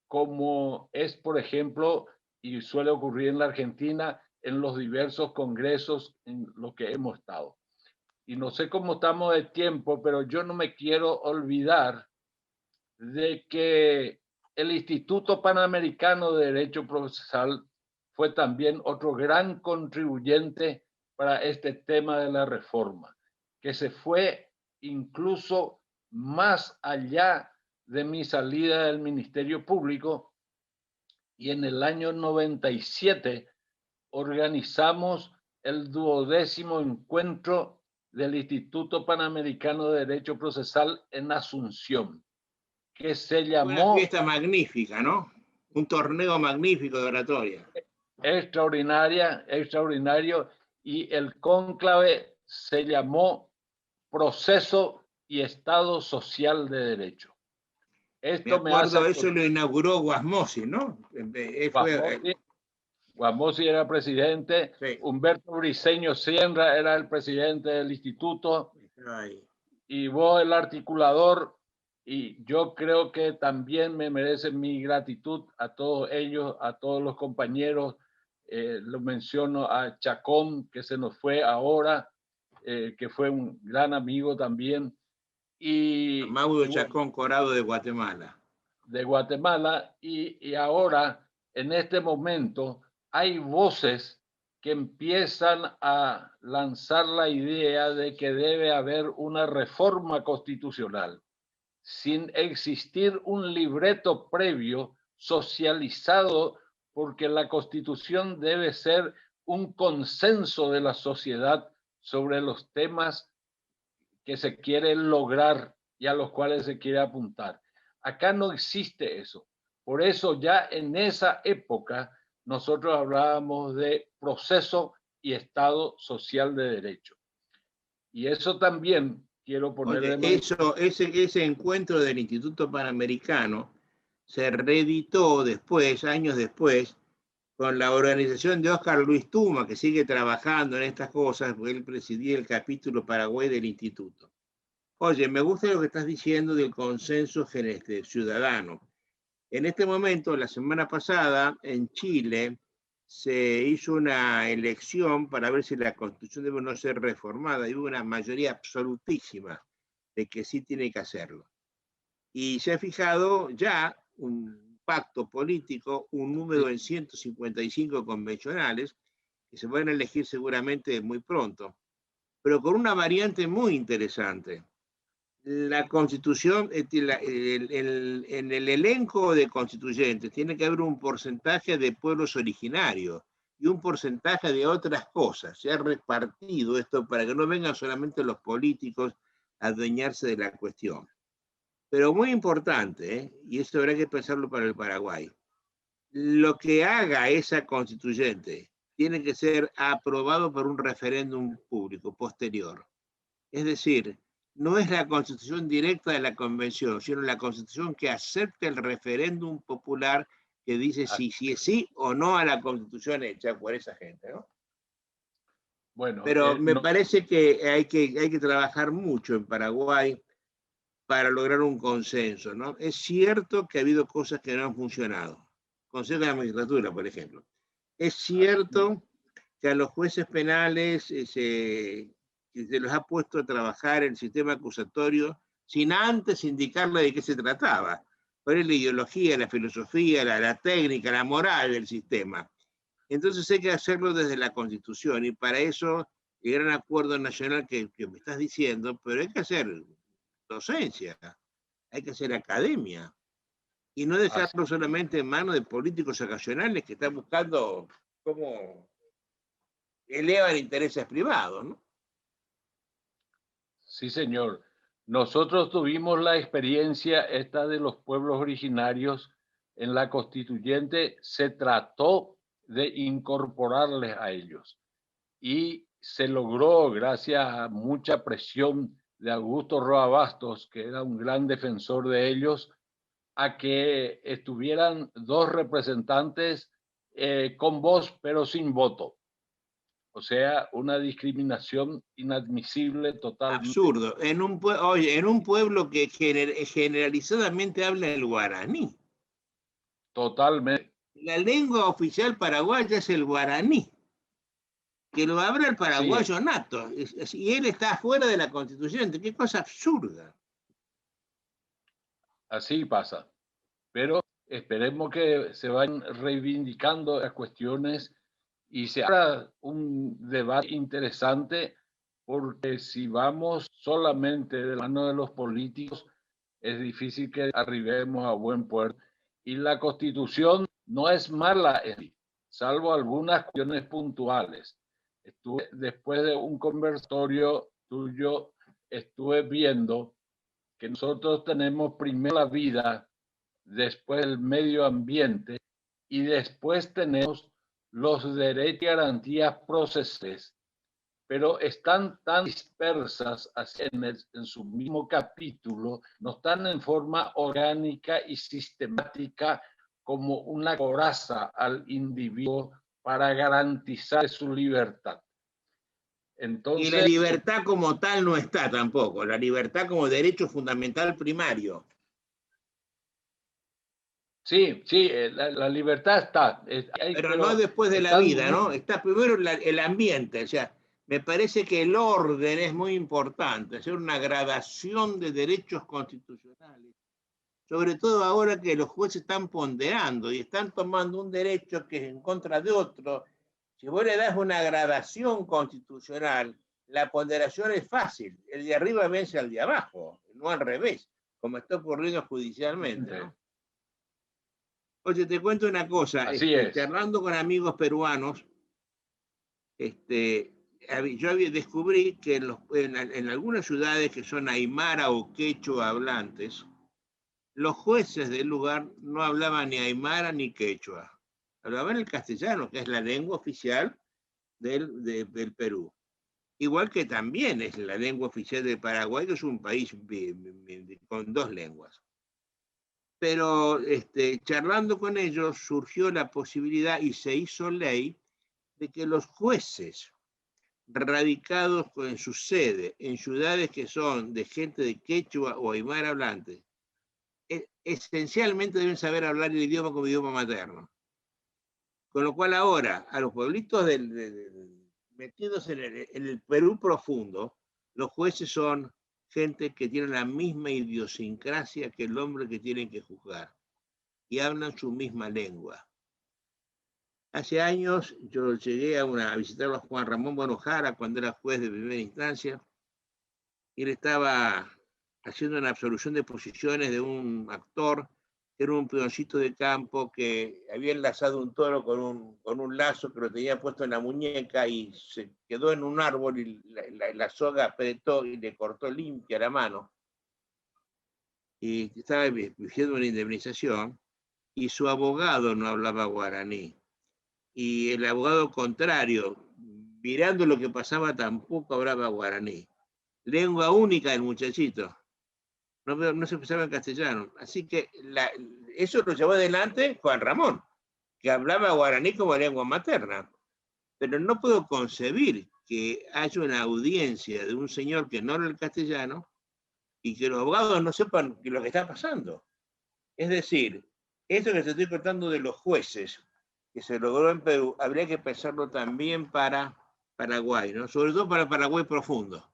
como es, por ejemplo, y suele ocurrir en la Argentina, en los diversos congresos en los que hemos estado. Y no sé cómo estamos de tiempo, pero yo no me quiero olvidar de que el Instituto Panamericano de Derecho Procesal fue también otro gran contribuyente para este tema de la reforma, que se fue incluso más allá de mi salida del Ministerio Público, y en el año 97 organizamos el 12º encuentro del Instituto Panamericano de Derecho Procesal en Asunción, que se Una llamó fiesta magnífica, ¿no? Un torneo magnífico de oratoria. extraordinario, y el cónclave se llamó Proceso y Estado Social de Derecho. Me Esto me hace acuerdo, eso lo inauguró Guasmosi, ¿no? Guasmosi era presidente, Sí. Humberto Briceño Sierra era el presidente del instituto, Ay. y vos el articulador, y yo creo que también me merecen mi gratitud a todos ellos, a todos los compañeros. Lo menciono a Chacón, que se nos fue ahora, que fue un gran amigo también, y Mauro Chacón Corado de Guatemala. Y ahora, en este momento, hay voces que empiezan a lanzar la idea de que debe haber una reforma constitucional, sin existir un libreto previo socializado, porque la Constitución debe ser un consenso de la sociedad sobre los temas que se quieren lograr y a los cuales se quiere apuntar. Acá no existe eso. Por eso ya en esa época nosotros hablábamos de proceso y Estado social de derecho. Y eso también quiero poner de manifiesto. Ese encuentro del Instituto Panamericano se reeditó después, años después, con la organización de Óscar Luis Tuma, que sigue trabajando en estas cosas, porque él presidía el capítulo Paraguay del Instituto. Oye, me gusta lo que estás diciendo del consenso ciudadano. En este momento, la semana pasada, en Chile, se hizo una elección para ver si la Constitución debe o no ser reformada, y hubo una mayoría absolutísima de que sí tiene que hacerlo. Y se ha fijado ya un pacto político, un número en 155 convencionales, que se van a elegir seguramente muy pronto, pero con una variante muy interesante. La Constitución, en el elenco de constituyentes tiene que haber un porcentaje de pueblos originarios y un porcentaje de otras cosas. Se ha repartido esto para que no vengan solamente los políticos a adueñarse de la cuestión. Pero muy importante, y esto habrá que pensarlo para el Paraguay, lo que haga esa constituyente tiene que ser aprobado por un referéndum público posterior. Es decir, no es la constitución directa de la convención, sino la constitución que acepta el referéndum popular que dice si es sí o no a la constitución hecha por esa gente, ¿no? Bueno, pero me parece que hay que trabajar mucho en Paraguay para lograr un consenso, ¿no? Es cierto que ha habido cosas que no han funcionado. Consejo de la Magistratura, por ejemplo. Es cierto que a los jueces penales se los ha puesto a trabajar en el sistema acusatorio sin antes indicarle de qué se trataba. Cuál es la ideología, la filosofía, la técnica, la moral del sistema. Entonces hay que hacerlo desde la Constitución, y para eso el gran acuerdo nacional que me estás diciendo, pero hay que hacer docencia, hay que hacer academia, y no dejarlo solamente en manos de políticos ocasionales que están buscando cómo elevan intereses privados, ¿no? Sí, señor. Nosotros tuvimos la experiencia esta de los pueblos originarios. En la constituyente se trató de incorporarles a ellos y se logró, gracias a mucha presión de Augusto Roa Bastos, que era un gran defensor de ellos, a que estuvieran dos representantes con voz pero sin voto. O sea, una discriminación inadmisible totalmente. Absurdo. Oye, en un pueblo que generalizadamente habla el guaraní. Totalmente. La lengua oficial paraguaya es el guaraní, que lo habla el paraguayo nato. Y él está fuera de la Constitución. ¿Qué cosa absurda? Así pasa. Pero esperemos que se vayan reivindicando las cuestiones y se haga un debate interesante, porque si vamos solamente de la mano de los políticos, es difícil que arribemos a buen puerto. Y la Constitución no es mala, salvo algunas cuestiones puntuales. Después de un conversatorio tuyo, estuve viendo que nosotros tenemos primero la vida, después el medio ambiente y después tenemos los derechos y garantías procesales, pero están tan dispersas en su mismo capítulo, no están en forma orgánica y sistemática como una coraza al individuo para garantizar su libertad. Entonces, y la libertad como tal no está tampoco, la libertad como derecho fundamental primario. Sí, la libertad está. Pero no después de la vida, ¿no? Está primero el ambiente, o sea, me parece que el orden es muy importante, hacer una gradación de derechos constitucionales, sobre todo ahora que los jueces están ponderando y están tomando un derecho que es en contra de otro. Si vos le das una gradación constitucional, la ponderación es fácil, el de arriba vence al de abajo, no al revés, como está ocurriendo judicialmente, ¿no? Oye, te cuento una cosa, charlando con amigos peruanos, yo descubrí que en algunas ciudades que son aymara o quechua hablantes, los jueces del lugar no hablaban ni aymara ni quechua, hablaban el castellano, que es la lengua oficial del Perú. Igual que también es la lengua oficial de Paraguay, que es un país con dos lenguas. Pero charlando con ellos surgió la posibilidad y se hizo ley de que los jueces radicados en su sede en ciudades que son de gente de quechua o aymara hablante, esencialmente deben saber hablar el idioma como idioma materno. Con lo cual ahora, a los pueblitos metidos en el Perú profundo, los jueces son gente que tiene la misma idiosincrasia que el hombre que tienen que juzgar y hablan su misma lengua. Hace años yo llegué a visitar a Juan Ramón Bonojara cuando era juez de primera instancia y él estaba haciendo una absolución de posiciones de un actor que era un peoncito de campo que había enlazado un toro con un lazo que lo tenía puesto en la muñeca y se quedó en un árbol y la soga apretó y le cortó limpia la mano. Y estaba pidiendo una indemnización y su abogado no hablaba guaraní. Y el abogado contrario, mirando lo que pasaba, tampoco hablaba guaraní. Lengua única del muchachito. No se expresaba en castellano. Así que eso lo llevó adelante Juan Ramón, que hablaba guaraní como lengua materna. Pero no puedo concebir que haya una audiencia de un señor que no habla el castellano y que los abogados no sepan lo que está pasando. Es decir, esto que te estoy contando de los jueces, que se logró en Perú, habría que pensarlo también para Paraguay, ¿no? Sobre todo para Paraguay profundo.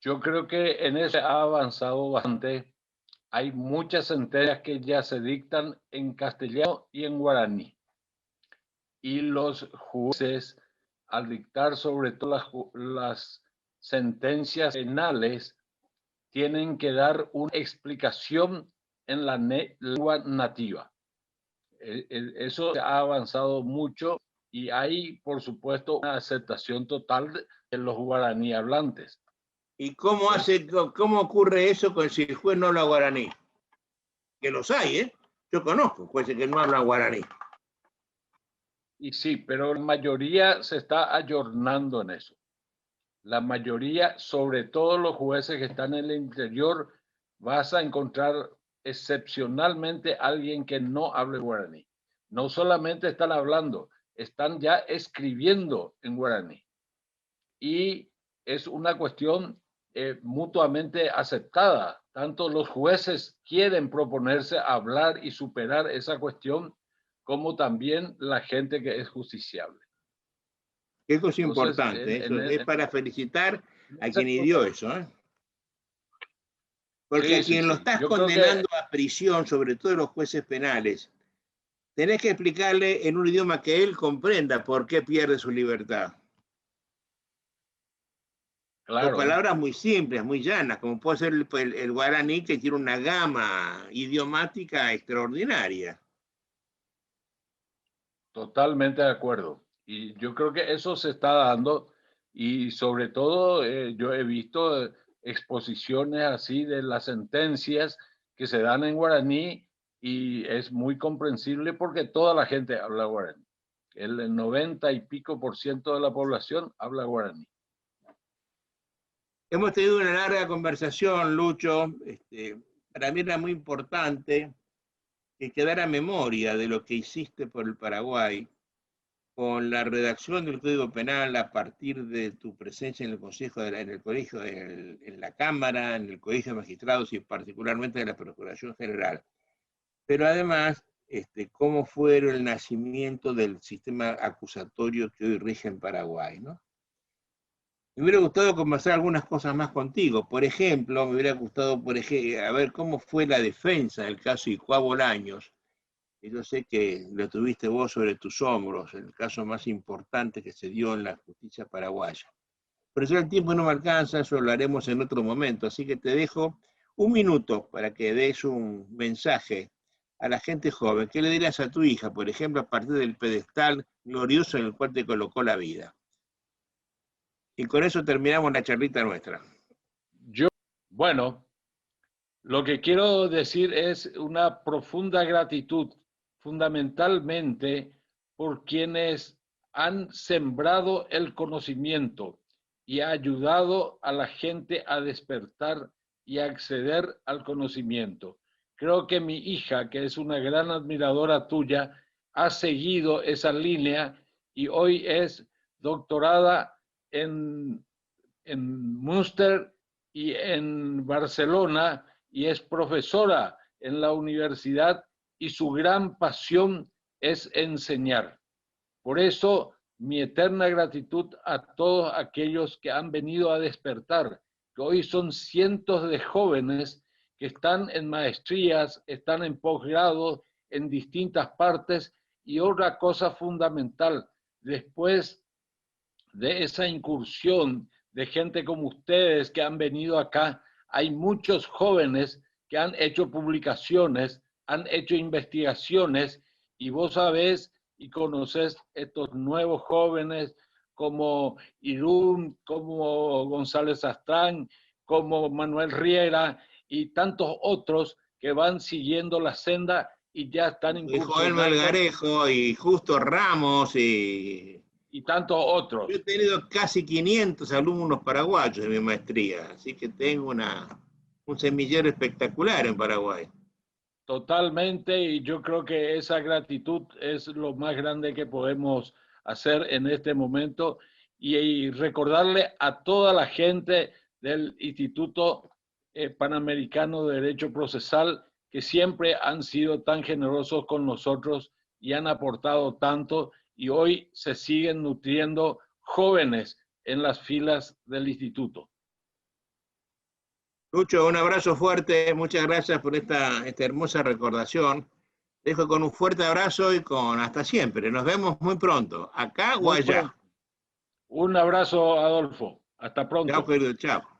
Yo creo que en eso ha avanzado bastante. Hay muchas sentencias que ya se dictan en castellano y en guaraní. Y los jueces, al dictar sobre todo las sentencias penales, tienen que dar una explicación en la lengua nativa. Eso ha avanzado mucho y hay, por supuesto, una aceptación total de los guaraní hablantes. ¿Y cómo ocurre eso con si el juez no habla guaraní? Que los hay, ¿eh? Yo conozco jueces que no hablan guaraní. Y sí, pero la mayoría se está ayornando en eso. La mayoría, sobre todo los jueces que están en el interior, vas a encontrar excepcionalmente alguien que no hable guaraní. No solamente están hablando, están ya escribiendo en guaraní. Y es una cuestión mutuamente aceptada. Tanto los jueces quieren proponerse hablar y superar esa cuestión, como también la gente que es justiciable. Qué cosa importante, eso es para felicitar a quien ideó eso, ¿eh? Porque a quien lo estás condenando a prisión, sobre todo los jueces penales, tenés que explicarle en un idioma que él comprenda por qué pierde su libertad. Claro. Con palabras muy simples, muy llanas, como puede ser el guaraní, que tiene una gama idiomática extraordinaria. Totalmente de acuerdo. Y yo creo que eso se está dando, y sobre todo yo he visto exposiciones así de las sentencias que se dan en guaraní, y es muy comprensible porque toda la gente habla guaraní. El 90 y pico % de la población habla guaraní. Hemos tenido una larga conversación, Lucho. Para mí era muy importante que quedara memoria de lo que hiciste por el Paraguay con la redacción del Código Penal a partir de tu presencia en el Consejo, en el Colegio, en la Cámara, en el Colegio de Magistrados y particularmente en la Procuración General. Pero además, cómo fue el nacimiento del sistema acusatorio que hoy rige en Paraguay, ¿no? Me hubiera gustado conversar algunas cosas más contigo. Por ejemplo, me hubiera gustado, a ver cómo fue la defensa del caso Icuá Bolaños. Y yo sé que lo tuviste vos sobre tus hombros, el caso más importante que se dio en la justicia paraguaya. Pero ya el tiempo no me alcanza, eso lo haremos en otro momento. Así que te dejo un minuto para que des un mensaje a la gente joven. ¿Qué le dirías a tu hija, por ejemplo, a partir del pedestal glorioso en el cual te colocó la vida? Y con eso terminamos la charlita nuestra. Bueno, lo que quiero decir es una profunda gratitud, fundamentalmente por quienes han sembrado el conocimiento y ha ayudado a la gente a despertar y a acceder al conocimiento. Creo que mi hija, que es una gran admiradora tuya, ha seguido esa línea y hoy es doctorada en Münster y en Barcelona, y es profesora en la universidad, y su gran pasión es enseñar. Por eso, mi eterna gratitud a todos aquellos que han venido a despertar, que hoy son cientos de jóvenes que están en maestrías, están en posgrado, en distintas partes. Y otra cosa fundamental, después de esa incursión de gente como ustedes que han venido acá, hay muchos jóvenes que han hecho publicaciones, han hecho investigaciones, y vos sabés y conocés estos nuevos jóvenes como Irún, como González Astrán, como Manuel Riera y tantos otros que van siguiendo la senda y ya están incursionando. Joel Malgarejo y Justo Ramos y tantos otros. Yo he tenido casi 500 alumnos paraguayos en mi maestría, así que tengo un semillero espectacular en Paraguay. Totalmente, y yo creo que esa gratitud es lo más grande que podemos hacer en este momento, y recordarle a toda la gente del Instituto Panamericano de Derecho Procesal que siempre han sido tan generosos con nosotros y han aportado tanto, y hoy se siguen nutriendo jóvenes en las filas del instituto. Lucho, un abrazo fuerte, muchas gracias por esta hermosa recordación. Te dejo con un fuerte abrazo y con hasta siempre. Nos vemos muy pronto, acá o allá. Un abrazo, Adolfo. Hasta pronto. Chao, querido, chao.